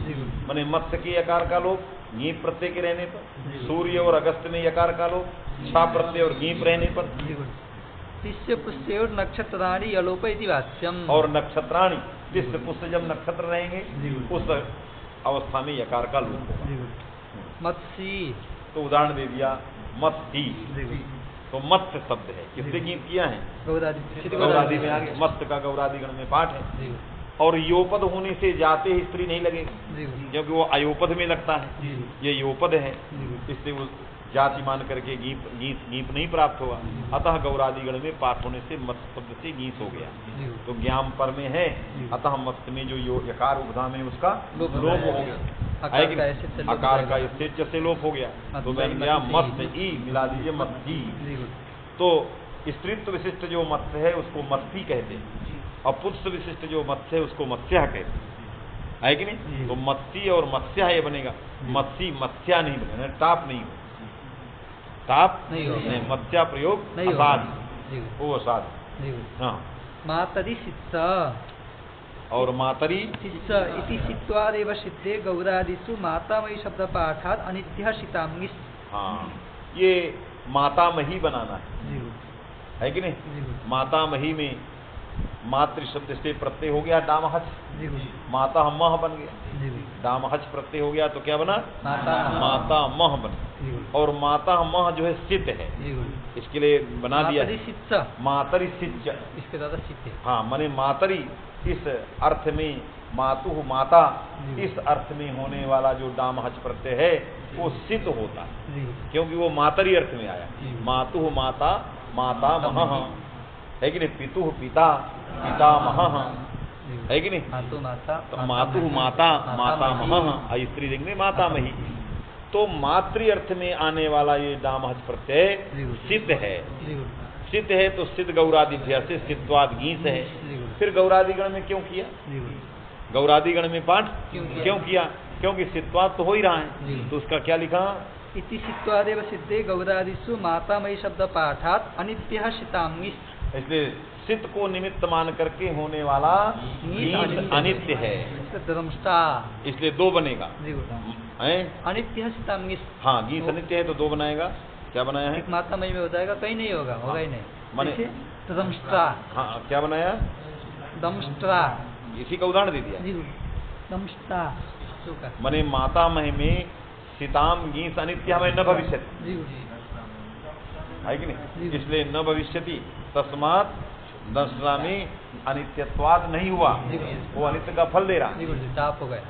माने मत्स्य के यकार का लोप गीप प्रत्यय के रहने पर, सूर्य और अगस्त में यकार का लोप छा प्रत्यय और गीप रहने पर। तिष्य पुष्य नक्षत्राणि अलोप इति वाच्यम। और नक्षत्राणि तिष्य पुष्य जब नक्षत्र रहेंगे उस अवस्था में यकार का लोप होगा। मत्सी तो उदाहरण दे दिया मत्सी, तो मत्स्य शब्द है, किससे गीत किया है, गौरादि में आगे, मत्स्य का गौरादि गण में पाठ है। और योपद होने से जाते ही स्त्री नहीं लगेगा, क्योंकि वो अयोपद में लगता है, ये योपद है, इससे वो जाति मान करके गीत नहीं प्राप्त होगा। अतः गौरादि गण में पाठ होने से मत्स्य शब्द से गीत हो गया। तो ज्ञान पर में है, अतः मत्स्य में जो यकार उपधा में उसका लोप हो गया, आकार का स्थिर से लोप हो गया, तो बन गया मत्स्य ई, मिला दीजिए मत्सी। तो स्त्रीत्व विशिष्ट जो मत्स्य है उसको मत्सी कहते हैं, और पुरुष विशिष्ट जो मत्स्य है उसको मत्स्या कहते हैं, कि नहीं। तो मत्सी और मत्स्या ये बनेगा, मत्सी मत्स्या नहीं बनेगा, टाप नहीं हो, टाप नहीं, मत्स्या प्रयोग असाध, वो असाध। हाँ मातरी सिद्ध और मातरी इति सित्वादेव सिद्धे गौरादिषु मातामयी शब्द पाठात अनित्य शीतांगिस। हाँ ये मातामही बनाना है कि नहीं। मातामही में मातृ शब्द से प्रत्यय हो गया डामहच, माता मह बन गया, डामहच प्रत्यय हो गया तो क्या बना, माता मह बन। और माता मह जो है सिद्ध है, इसके लिए बना दिया मातरी सिद्ध, इसके ज्यादा सिद्ध। हाँ माने मातरी इस अर्थ में, मातु माता इस अर्थ में होने वाला जो डामहच प्रत्यय है वो सिद्ध होता है, क्योंकि वो मातरी अर्थ में आया। मातु माता, माता मह, है कि नहीं, पितु पिता, पिता मह, है कि नहीं। मातु माता, तो मातु माता, माता मह, स्त्री देंगे माता मही। तो मातृ अर्थ में आने वाला ये डामहच प्रत्यय सिद्ध है, सिद्ध है तो सिद्ध गौरादिभ्य से सिद्धवाद गीस है। फिर गौरादिगण में क्यों किया, गौरादिगण में पाठ क्यों किया, क्योंकि सिद्धवाद तो हो ही रहा है, तो उसका क्या लिखा, इति सित्वादेव सिद्धे गौरादिषु मातामयी शब्द पाठात अनित्य शीतांगिस। इसलिए सिद्ध को निमित्त मान करके होने वाला अनित्य है, इसलिए दो बनेगा, अनित्य शीतांगिस। हाँ गीस अनित्य है तो दो बनाएगा, क्या बनाया है, मातामयी में हो जाएगा, कहीं नहीं होगा, होगा ही नहीं, माने दमष्ट्रा। हाँ क्या बनाया, दमष्ट्रा, इसी का उदाहरण दे दिया, दमष्ट्रा माने मातामह में सीताम गीस अनित्य में न भविष्य है कि नहीं, इसलिए न भविष्यति, तस्मात दंशरा में अनित्यत्वाद नहीं हुआ, वो अनित्य का फल दे रहा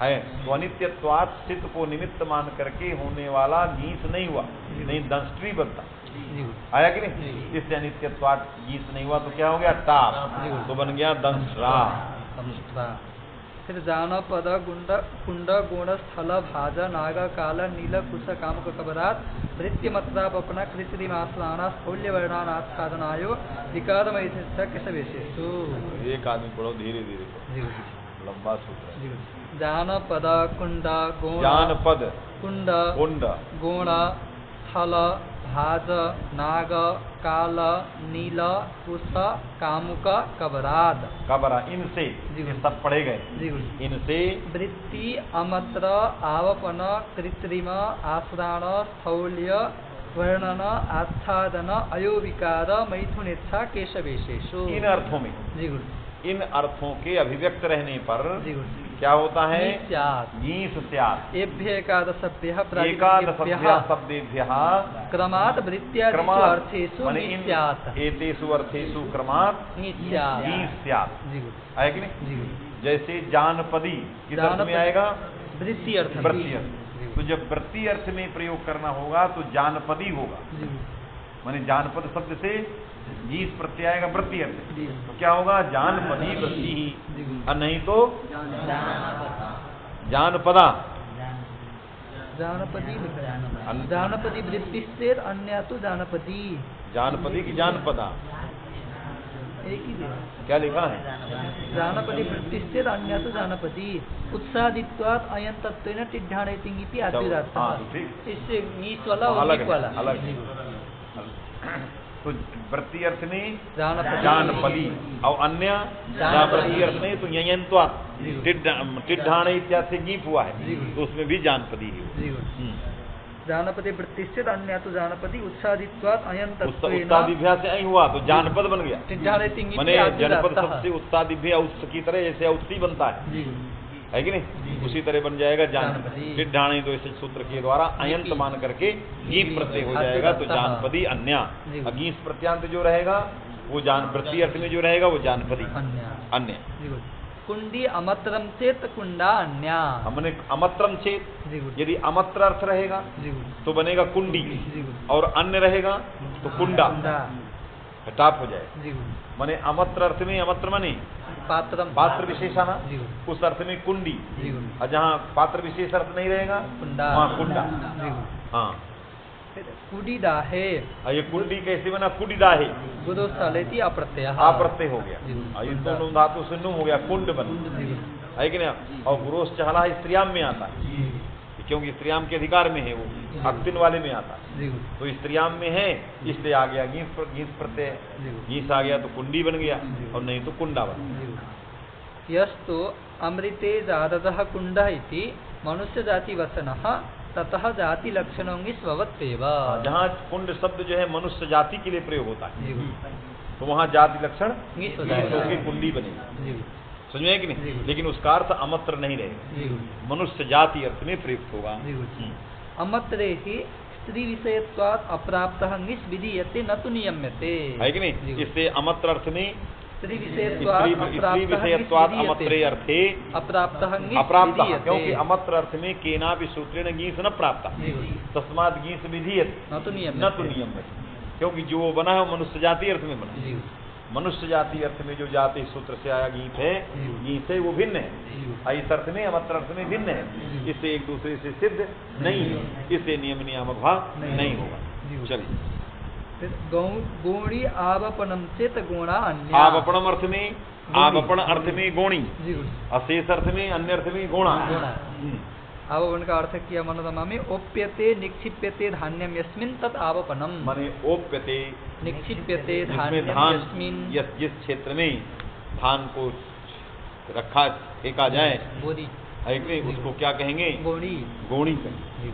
है। तो अनित्यत्वाद सिद्ध को निमित्त मान करके होने वाला गीस नहीं हुआ, नहीं दंष्ट्री बनता, आया कि नहीं। इससे अनित्यत्वाद गीस नहीं हुआ तो क्या हो गया, टाप, तो बन गया दंशरा। फिर जानपद कुंड गुण स्थल भाज नाग काल नील कुश कामक कबरात भृत्य मत्रापना कृत्रिमाश्राणा स्थौल्य वर्णानाच्छादनायो विकारमय केशवेशेषु। एक आदमी पढ़ो धीरे धीरे, लंबा सूत्र। जानपद कुंड गुण, जानपद कुंड कुंड गुण स्थल भाज नाग काल नील कुश कामुक कबराद, कबरा, इनसे ये सब पढ़े गए, इनसे वृत्ति अमत्र आवपन कृत्रिम आश्राण स्थौल्य वर्णन आच्छादन अयोविकार मैथुनेच्छा केशवेशेषु। इन अर्थों में, इन अर्थों के अभिव्यक्त रहने पर क्या होता है, गीस स्यात्। एकादशभ्यः शब्देभ्यः क्रमात् वृत्त्यादिषु अर्थेषु स्यात्, एतेषु अर्थेषु क्रमात् गीस स्यात्, है कि नहीं। जैसे जानपदी किस अर्थ में आएगा, वृत्ति अर्थ, वृत्ति अर्थ। तो जब वृत्ति अर्थ में प्रयोग करना होगा तो जानपदी होगा, माने जानपद शब्द से गीस प्रत्यय आएगा वृत्ति अर्थ, जी। तो क्या होगा जानपदी वृत्ति ही, और नहीं तो जानपदा। जानपदी जानपदी वृत्तिस्ते अन्य तो जानपदी, जानपदी की जानपदा एक ही दिया। क्या लिखा है? जानपदी वृत्तिस्ते अन्य तो जानपदी उत्सादित्वात् अयं तत्वेन टिड्ढाणयति आद्युदार्थः। हाँ, ठीक। इससे नीच वाला और अलग नीच है, वाला अलग है। तो वृत्ति अर्थ में जानपदी जानपदी और अन्य जानपदी अर्थ में तो ययंत्वात् टिड्ढाण इत्यादि से गीप हुआ है, तो उसमें भी जानपदी है। जानपदी वृत्तिस्ते अन्य तो जानपदी उत्सादित्वात् अयं तत्वेन उत्सादिभ्या से ऐ हुआ तो जानपद बन गया। टिड्ढाणयति माने जनपद शब्द से उत्सादिभ्य उत्स की तरह जैसे उत्सी बनता है कि नहीं, उसी तरह बन जाएगा जानपदी। टिड्ढाणे तो इस सूत्र के द्वारा अयंत मान करके गीप प्रत्यय हो जाएगा, तो जानपदी अन्य। अगीस प्रत्यांत जो रहेगा वो जान वृत्ति अर्थ में जो रहेगा वो जानपदी अन्य। कुंडी अमत्रम चेत कुंडा अन्य। हमने अमत्रम चेत, यदि अमत्र अर्थ रहेगा तो बनेगा कुंडी, और अन्य रहेगा तो कुंडा, टाप हो जाएगा। माने अमत्र अर्थ में, अमत्र माने पात्र विशेषाना, उस अर्थ में कुंडी, और जहाँ पात्र विशेष अर्थ नहीं रहेगा वहाँ कुंडा। हाँ, कुडीदा है। ये कुंडी कैसे बना? कुडीदा है, गुदोस्थलेति अप्रत्यय, अप्रत्यय हो गया। ये दोनों धातु से नुम हो गया, कुंड बन है कि नहीं। और गुरोस चहला स्त्रियाम में आता है, क्योंकि स्त्रियाम के अधिकार में है, वो अक्तिन वाले में आता है, तो स्त्रियाम में है इसलिए आ गया गीस प्रत्यय। गीस आ गया तो कुंडी बन गया, और नहीं तो कुंडा बन गया। यस्तु अमृते जातः कुंडः इति मनुष्य जाति वचनः ततः जाति लक्षणों स्ववत्वेव। जहाँ कुंड शब्द जो है मनुष्य जाति के लिए प्रयोग होता है, तो वहाँ जाति लक्षण कुंडी बनेगी, समझ में कि नहीं। लेकिन उसका अर्थ अमत्र नहीं रहेगा, मनुष्य जाति अर्थ में प्रयुक्त होगा। अमत्रे ही स्त्री विषयत्वात् अप्राप्तः ङिस् विधीयते न तु नियम्यते, है कि नहीं। इससे अमत्र अर्थ में स्त्री विषयत्वात् अमत्रे अर्थे अप्राप्तः अप्राप्तः, क्योंकि अमत्र अर्थ में केना भी सूत्रेण गीस न प्राप्त, तस्मात् गीस विधीयते न तो नियम्यते, क्योंकि जो बना है मनुष्य जाति अर्थ में बना। मनुष्य जाति अर्थ में जो जाति सूत्र से आया गीत है, गीत है वो भिन्न है, इस अर्थ में अमत्र अर्थ में भिन्न है, इससे एक दूसरे से सिद्ध नहीं है, इससे नियम नियामक भाव नहीं होगा। चलिए, गौणी आवपनम चेत गुणा अन्य। आवपणम अर्थ में, आवपण अर्थ में गौणी, अशेष अर्थ में, अन्य अर्थ में गौणा। आवपन का अर्थ किया मनोरमा में ओप्यते निक्षिप्यते धान्यम यस्मिन् तत् आवपनम। माने ओप्यते निक्षिप्यते धान्यम यस्मिन्, जिस क्षेत्र में धान को रखा फेंका जाए है कि नहीं, उसको क्या कहेंगे? गौणी। गौणी कहेंगे,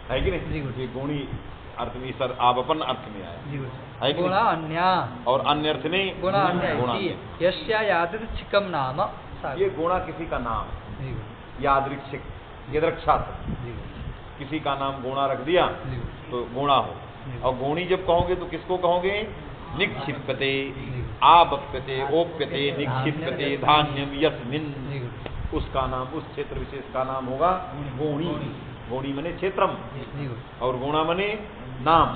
है कि नहीं। ये गौणी अर्थ में सर आवपन अर्थ में आया, है कि गुणा अन्य, और अन्य अर्थ में गुणा अन्य। यस्या यादृच्छिकम नाम, ये गुणा किसी का नाम, यादृच्छिक यदृक्षात, किसी का नाम गुणा रख दिया तो गुणा हो। और गुणी जब कहोगे तो किसको कहोगे? निक्षिप्यते, आवप्यते, ओप्यते, निक्षिप्यते धान्यम यस्मिन्, उसका नाम, उस क्षेत्र विशेष का नाम होगा गुणी। गुणी मने क्षेत्रम, और गुणा मने नाम,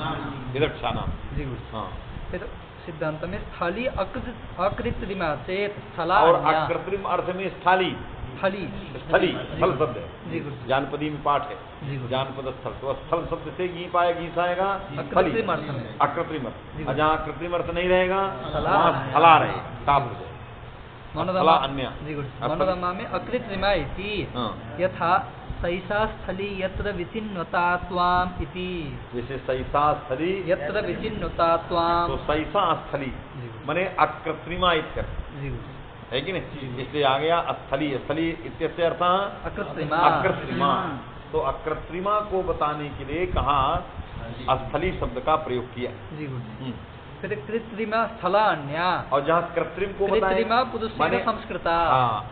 विदक्षा नाम। हाँ, सिद्धांत में स्थली अकृत्रिमा से स्थला, और अकृत्रिम अर्थ में स्थली, स्थली स्थल शब्द है, जानपदी में पाठ है, जानपद स्थल, तो स्थल शब्द से गीप आएगा, गीस आएगा अकृत्रिम अर्थ में, अकृत्रिम अर्थ। जहाँ कृत्रिम अर्थ नहीं रहेगा वहाँ स्थला रहे, ताप हो जाए। मनोरमा में अकृत्रिमा इति यथा सैसा स्थली यत्र विचिन्वता त्वाम् इति, जैसे सैसा स्थली यत्र विचिन्वता त्वाम्, तो सैसा स्थली माने अकृत्रिमा इत्यर्थ, है कि नहीं। इसलिए आ गया स्थली, स्थली इत्यस्य अर्थ अकृत्रिमा। अकृत्रिमा, तो अकृत्रिमा को बताने के लिए कहा स्थली शब्द का प्रयोग किया। फिर कृत्रिमा स्थला अन्य, और जहाँ कृत्रिम को कृत्रिमा पुरुषेण संस्कृता।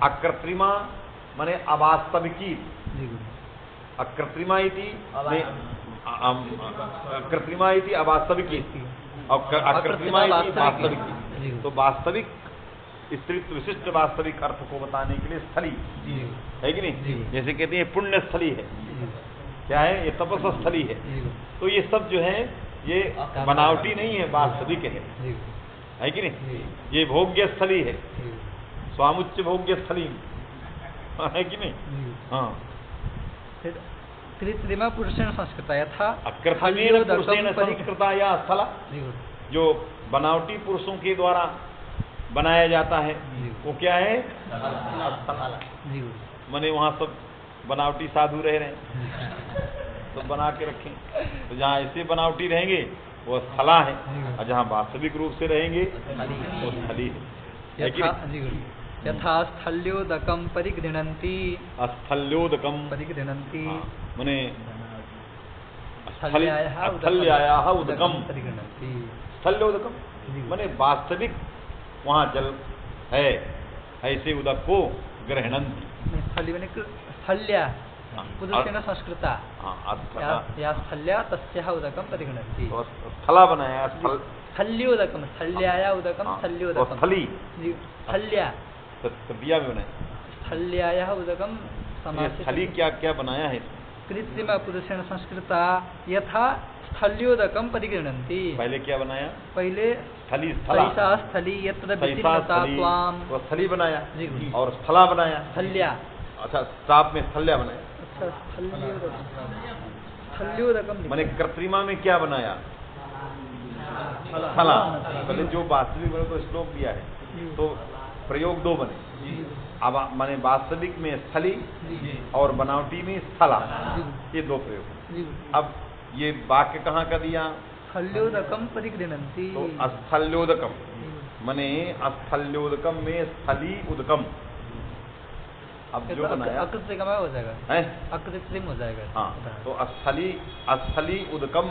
अकृत्रिमा माने अवास्तविकी, अकृत्रिमा इति कृत्रिमा इति अवास्तविकी, और अकृत्रिमा इति वास्तविकी। तो वास्तविक स्त्रीत्व विशिष्ट वास्तविक अर्थ को बताने के लिए स्थली, है कि नहीं। जैसे कहते हैं पुण्य स्थली है, क्या है ये? तपस्या स्थली है। तो ये सब जो है ये बनावटी नहीं है, वास्तविक है कि नहीं? ये भोग्य स्थली है, स्वामुच्च भोग्य स्थली है कि नहीं? हाँ। कृत्रिम पुरुषेण संस्कृता यथा कृत्रिमेण पुरुषेण संस्कृता या स्थला, जो बनावटी पुरुषों के द्वारा बनाया जाता है वो क्या है? स्थला। माने वहाँ सब बनावटी साधु रह रहे हैं तो बना के रखें, तो जहाँ ऐसे बनावटी रहेंगे वो स्थला है, और जहाँ वास्तविक रूप से रहेंगे वो स्थली है कि नहीं? यथा स्थल्योदकम परिगृह्णन्ति, स्थल्योदकम परिगृह्णन्ति माने स्थल्यायाः उदकम, स्थल्योदकम माने वास्तविक वहाँ जल है, ऐसे उदक को ग्रहणन्ति। स्थली माने स्थल्या पुरुषेण संस्कृता या स्थल्या तस्याः उदकम परिगृह्णन्ति। स्थला बनाया, स्थल्योदकम, स्थल्याया उदकम, स्थल्योदकम, स्थली स्थल्या तृतीया में बनाया, स्थल्यायाः उदकम समासे। स्थली क्या क्या बनाया है? कृत्रिम पुरुषेण संस्कृता यथा स्थल्योदकम परिगृह्णन्ति। पहले क्या बनाया? पहले स्थली, स्थला, स्थली यत्र विचिन्नता त्वाम, तो स्थली बनाया और स्थला बनाया, स्थल्या। अच्छा, साप में स्थल्या बनाया। अच्छा, स्थल्योदकम माने कृत्रिमा में क्या बनाया? स्थला। पहले जो वास्तविक बने तो श्लोक दिया है, तो प्रयोग दो बने। अब माने वास्तविक में स्थली और बनावटी में स्थला, ये दो प्रयोग। अब ये वाक्य कहाँ का दिया? स्थल्योदकम परिगृह्णन्ति, तो स्थल्योदकम माने स्थल्योदकम में स्थली उदकम। अब जो बनाया अकृत्रिम हो जाएगा, है अकृत्रिम हो जाएगा। हाँ, तो स्थली उदकम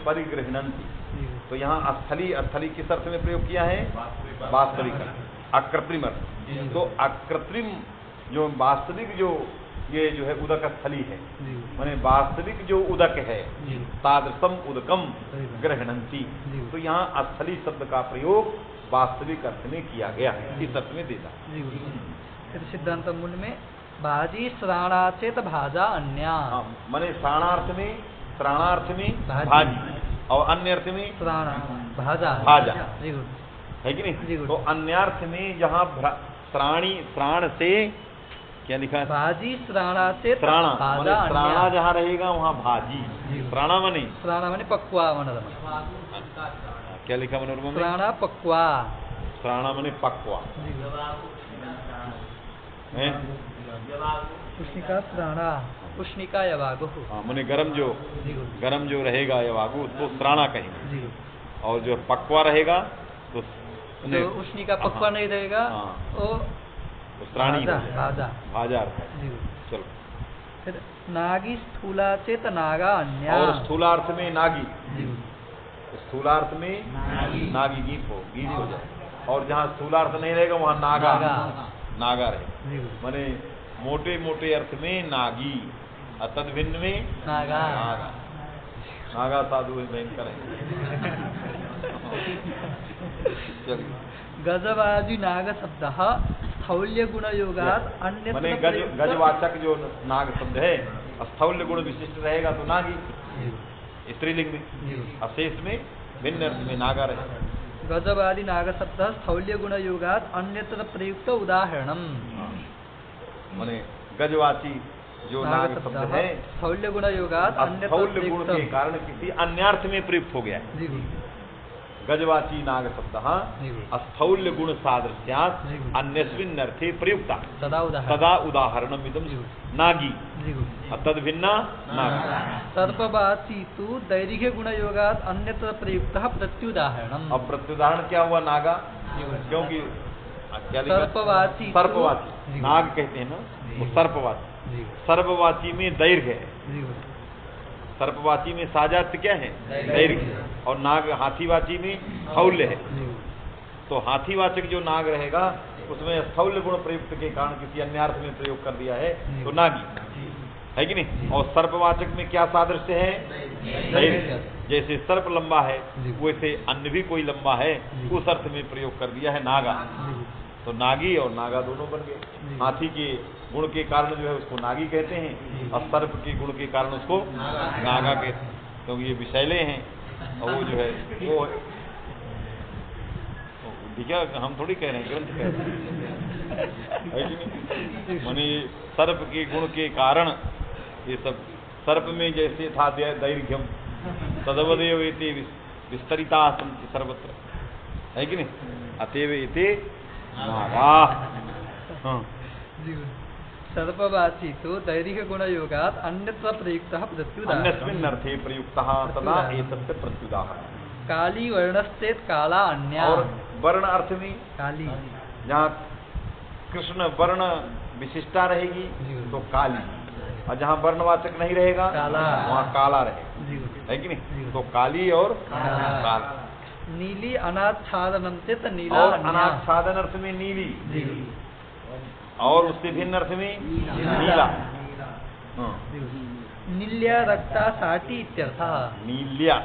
परिगृह्णन्ति, तो यहाँ स्थली किस अर्थ में प्रयोग किया है? वास्तविक, अकृत्रिम अर्थ। तो अकृत्रिम जो वास्तविक जो ये जो है उदक स्थली है, माने वास्तविक जो उदक है, तादृशम उदकम ग्रहणन्ति। तो यहाँ स्थली शब्द का प्रयोग वास्तविक अर्थ में किया गया है, इस अर्थ में देता है। सिद्धांत मूल में भाजी श्राणाचेत भाजा अन्या, माने श्राणार्थ में भाजी और अन्य अर्थ में भाजा है कि नहीं? तो अन्यार्थ में जहाँ श्राण से क्या लिखा है? भाजी श्राणाचेत श्राणा, भाजा, श्राणा जहाँ रहेगा वहाँ भाजी। श्राणा माने पक्वा, क्या लिखा मनोरमा में? श्राणा पक्वा, श्राणा माने पक्वा है। उष्णिका श्राणा, उष्णिका यवागु। हाँ, माने गरम जो रहेगा यवागु उसको श्राणा कहेंगे, और जो पक्वा रहेगा तो उष्णिका पक्वा नहीं रहेगा वो श्राणी, भाजा। चलो, फिर नागी स्थूलाचेत नागा अन्या, और स्थूलार्थ में नागी, स्थूलार्थ में नागी गीत हो जाए, और जहाँ स्थूलार्थ नहीं रहेगा वहाँ नागा रहे। माने मोटे मोटे अर्थ में नागी, तद भिन्न में नागा साधु भयंकर है। गजवाजी नाग शब्द स्थौल्य गुण योगात अन्य, माने गजवाचक जो नाग शब्द है स्थौल्य गुण विशिष्ट रहेगा तो नागी स्त्रीलिंग में, अशेष में भिन्न अर्थ में नागा रहे। गजवादी नाग शब्द स्थौल्य गुण योगात अन्यत्र प्रयुक्त उदाहरणम, माने गजवाची जो नाग शब्द है स्थौल्य गुण योगात स्थौल्य गुण के कारण किसी अन्यार्थ में प्रयुक्त हो गया है। गजवाची नाग शब्द स्थौल्य गुण सादृश्यात् अन्यस्मिन् अर्थे प्रयुक्ता तदा उदाहरणम इदं नागी तद भिन्ना नागा। सर्पवाची तु दैर्घ्य गुण योगात अन्यत्र प्रयुक्तः प्रत्युदाहरणम। अब प्रत्युदाहरण क्या हुआ? नागा, क्योंकि क्या लिखा? सर्पवाची नाग कहते हैं ना, वो सर्पवाची। सर्पवाची में दैर्घ्य है, सर्पवाची में साजात क्या है? दैर्घ्य, और नाग हाथीवाची में स्थौल्य है। तो हाथीवाचक जो नाग रहेगा उसमें स्थौल्य गुण प्रयुक्त के कारण किसी अन्य अर्थ में प्रयोग कर दिया है तो नागी है कि नहीं? और सर्पवाचक में क्या सादृश्य है? दैर्घ्य। जैसे सर्प लंबा है वैसे अन्य भी कोई लंबा है, उस अर्थ में प्रयोग कर दिया है नागा। तो नागी और नागा दोनों बन गए। हाथी के गुण के कारण जो है उसको नागी कहते हैं, और सर्प के गुण के कारण उसको नागा कहते हैं। क्योंकि ये विषैले हैं और वो जो है वो ठीक है, हम थोड़ी कह रहे हैं, ग्रंथ कह रहे हैं। माने सर्प के गुण के कारण ये सब, सर्प में जैसे था दैर्घ्यम तदवदेव इति विस्तरिता सन्ति सर्वत्र, है कि नहीं? अतएव इति नागाः। सर्पवाची तो दैर्घ्य गुण योगात अन्यत्र प्रयुक्तः प्रत्युदाहरणम्। अन्यस्मिन् अर्थे प्रयुक्तः तदा एतस्य प्रत्युदाहरणम्। काली वर्णस्तेत काला अन्या। और वर्ण अर्थ में काली, जहाँ कृष्ण वर्ण विशिष्टा रहेगी तो काली, और जहाँ वर्णवाचक नहीं रहेगा वहाँ काला रहेगा, है कि नहीं? तो काली और काला। नीली अनाच्छादनम से तो नीला और अनाच्छादन अर्थ में नीली, और उससे भिन्न अर्थ में नीला। नील्या रक्ता साटी इत्यर्थः। नील्या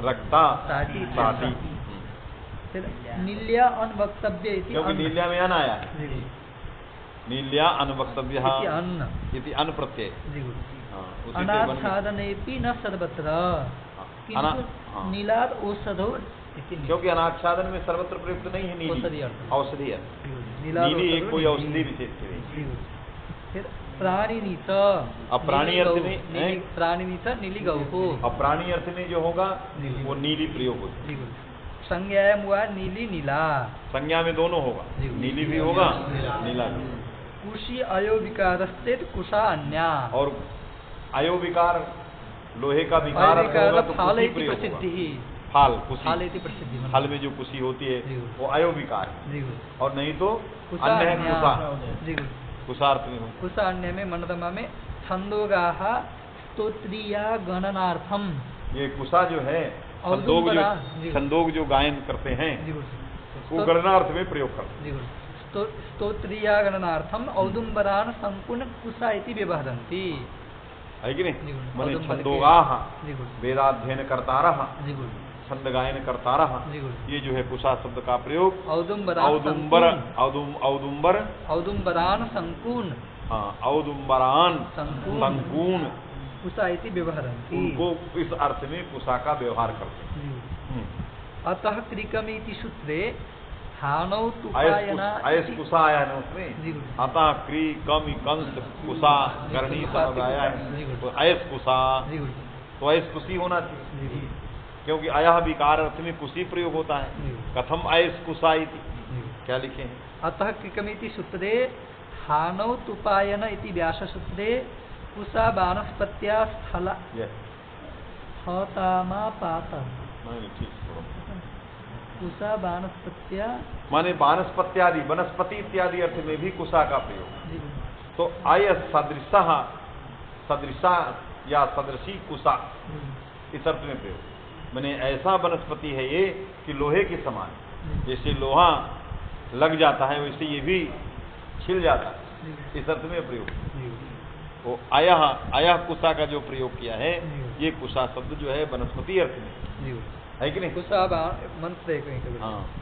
रक्ता साटी। फिर नील्या अनवक्तव्य इति, क्योंकि नील्या में अन आया, नील्या अनवक्तव्य अन्न इति अन प्रत्यय। अनाच्छादनेपि न सर्वत्र किंतु नीलाद औषधो, क्योंकि अनाच्छादन में सर्वत्र प्रयुक्त नहीं है नीली, औषधि है। नीली एक कोई औषधि विशेष है। फिर प्राणीनीत, अब प्राणी अर्थ में प्राणीनीत नीली गौ हो। अब प्राणी अर्थ में जो होगा वो नीली प्रयोग होती है। संज्ञायाम हुआ नीली नीला, संज्ञा में दोनों होगा, नीली भी होगा नीला भी। कुशी अयोविकारस्तेत कुशा अन्या। और अयोविकार लोहे का विकार होगा तो फाल कुशी प्रयोग होगा। फाल कुशी, फल में जो कुशी होती है वो अयोविकार है, और नहीं तो अन्य है कुशा। कुशार्थ में हो, कुशान्य में मनोरमा में छंदोगाः स्तोत्रिया गणनार्थम। ये कुशा जो है छंदोग जो गायन करते हैं वो गणनार्थ में प्रयोग करते हैं। स्तोत्रिया गणनार्थम औदुम्बरान संपूर्ण कुशा इति व्यवहरन्ति, है कि नहीं? माने छंदोगाः वेदाध्ययन करतारः, छंद गायन करतारः, ये जो है कुशा शब्द का प्रयोग औदुम्बरान संपूर्ण, हाँ औदुम्बरान संपूर्ण कुशा इति व्यवहरन्ति, उनको इस अर्थ में कुशा का व्यवहार करते हैं। अतः क्रिकमिति सूत्रे हानौ तुपायना अयस कुशा आया है उसमें, अतः क्री कम कंस कुशा करणी सब आया है, तो अयस कुशा, तो अयस कुशी होना चाहिए, क्योंकि अयह विकार अर्थ में कुशी प्रयोग होता है। कथम अयस कुशा इति, क्या लिखे हैं? अतः क्रिकमिति सूत्रे हानौ तुपायन इति व्यास सूत्रे कुशा वानस्पत्या स्थला हतामा पाता। कुशा वानस्पत्या माने वानस्पत्यादि वनस्पति इत्यादि अर्थ में भी कुशा का प्रयोग। तो आय सदृशा, सदृशा या सदृशी कुशा इस अर्थ में प्रयोग, माने ऐसा वनस्पति है ये कि लोहे के समान, जैसे लोहा लग जाता है वैसे ये भी छिल जाता है, इस अर्थ में प्रयोग। तो आया कुशा का जो प्रयोग किया है, ये कुशा शब्द जो है वनस्पति अर्थ में है कि नहीं?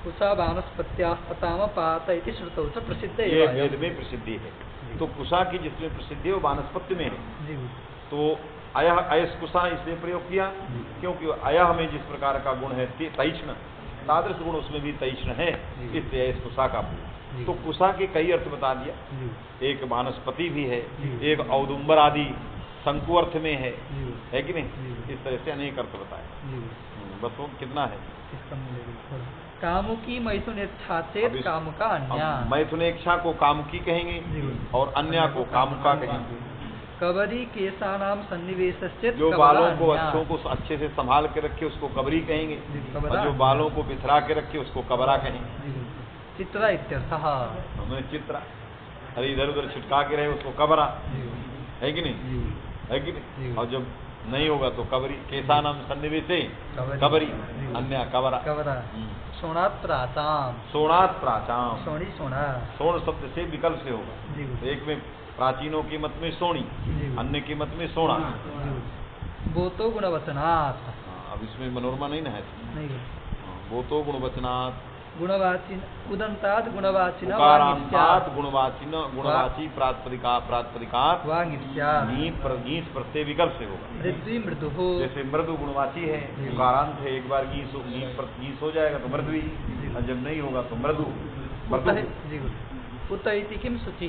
कुशा वानस्पत्यास्पताम पात इति श्रुतौ च प्रसिद्ध है, ये वेद में प्रसिद्धि है। तो कुशा की जिसमें प्रसिद्धि है वो वानस्पत्य में है। तो अयस कुशा इसलिए प्रयोग किया क्योंकि अयह में जिस प्रकार का गुण है तैष्ण, तादृश गुण उसमें भी तैष्ण है, इसलिए अयस कुशा का प्रयोग। तो कुशा के कई अर्थ बता दिया, एक वानस्पति भी है, एक औदुम्बर आदि शंकु अर्थ में है कि नहीं? इस तरह से अनेक अर्थ बताए। बस वो कितना है? कामुकी मैथुनेच्छा चेत कामुका अन्या। मैथुनेच्छा को कामुकी कहेंगे और अन्य को कामुका कहेंगे। कबरी केशानाम सन्निवेश, जो बालों को अच्छों को अच्छे से संभाल के रखे उसको कबरी कहेंगे, और जो बालों को बिथरा के रखे उसको कबरा कहेंगे। चित्रा इत्यर्थः, हमें चित्रा, अरे इधर उधर छिटका के रहे उसको कबरा, है कि नहीं? है कि नहीं? और जब नहीं होगा तो कबरी। केशानाम सन्निवेशे कबरी, अन्य कबरा। सोणात प्राचाम, सोणात प्राचाम, सोणी सोना, सोण शब्द से विकल्प से होगा। एक में प्राचीनों की मत में सोणी, अन्य की मत में सोना। बोतो गुणवचनात्, अब इसमें मनोरमा नहीं ना है, बोतो गुणवचनात् गुणवाचिन उदंताद गुणवाचिन उकारांतात् गुणवाची प्रातिपदिकात् नीच प्रत्यय विकल्प से होगा। मृद्वी मृदु जैसे मृदु गुणवाची है, उकारांत है, एक बार गीस हो जाएगा तो मृद्वी, और जब नहीं होगा तो मृदु। उत इति किम शुचि,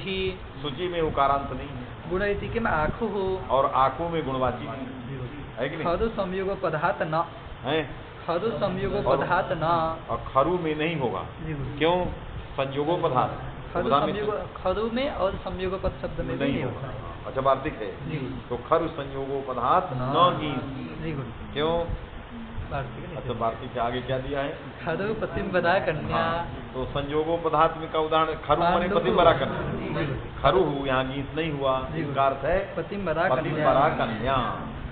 सूची में उकारांत नहीं है। गुण इति किम आँखु हो, और आंखों में गुणवाची नहीं है कि नहीं? खरु संयोग पदार्थ न है, खरु संयोग पदार्थ न, और खरु में नहीं होगा। क्यों? संयोगो पदार्थ खरु में और संयोग पद शब्द में नहीं होगा। अच्छा, वार्तिक है तो खरु संयोगो पदार्थ न गीस। क्यों? अच्छा, वार्तिक के आगे क्या दिया है? खरु पतिम्बरा कन्या। तो संयोगो पदार्थ में का उदाहरण खरु माने पतिम्बरा कन्या। खरु यहाँ गीस नहीं हुआ, इसका अर्थ है पतिम्बरा कन्या।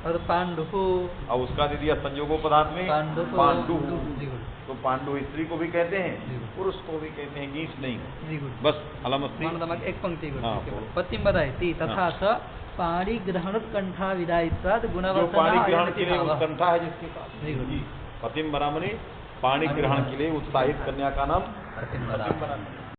और पांडु, और उसका दे दिया संयोगो पदार्थ में पांडु। तो पांडु स्त्री को भी कहते हैं, पुरुष को भी कहते हैं, गीस नहीं। बस अलमस्ती एक पंक्ति पतिम्बरा तथा स पाणी ग्रहण कंठा विदायित्वाद गुणवत्ता। पाणी ग्रहण के लिए उत्कंठा है जिसके पास, पतिम्बरा मने पाणी ग्रहण के लिए उत्साहित कन्या का नाम पतिम्बरा।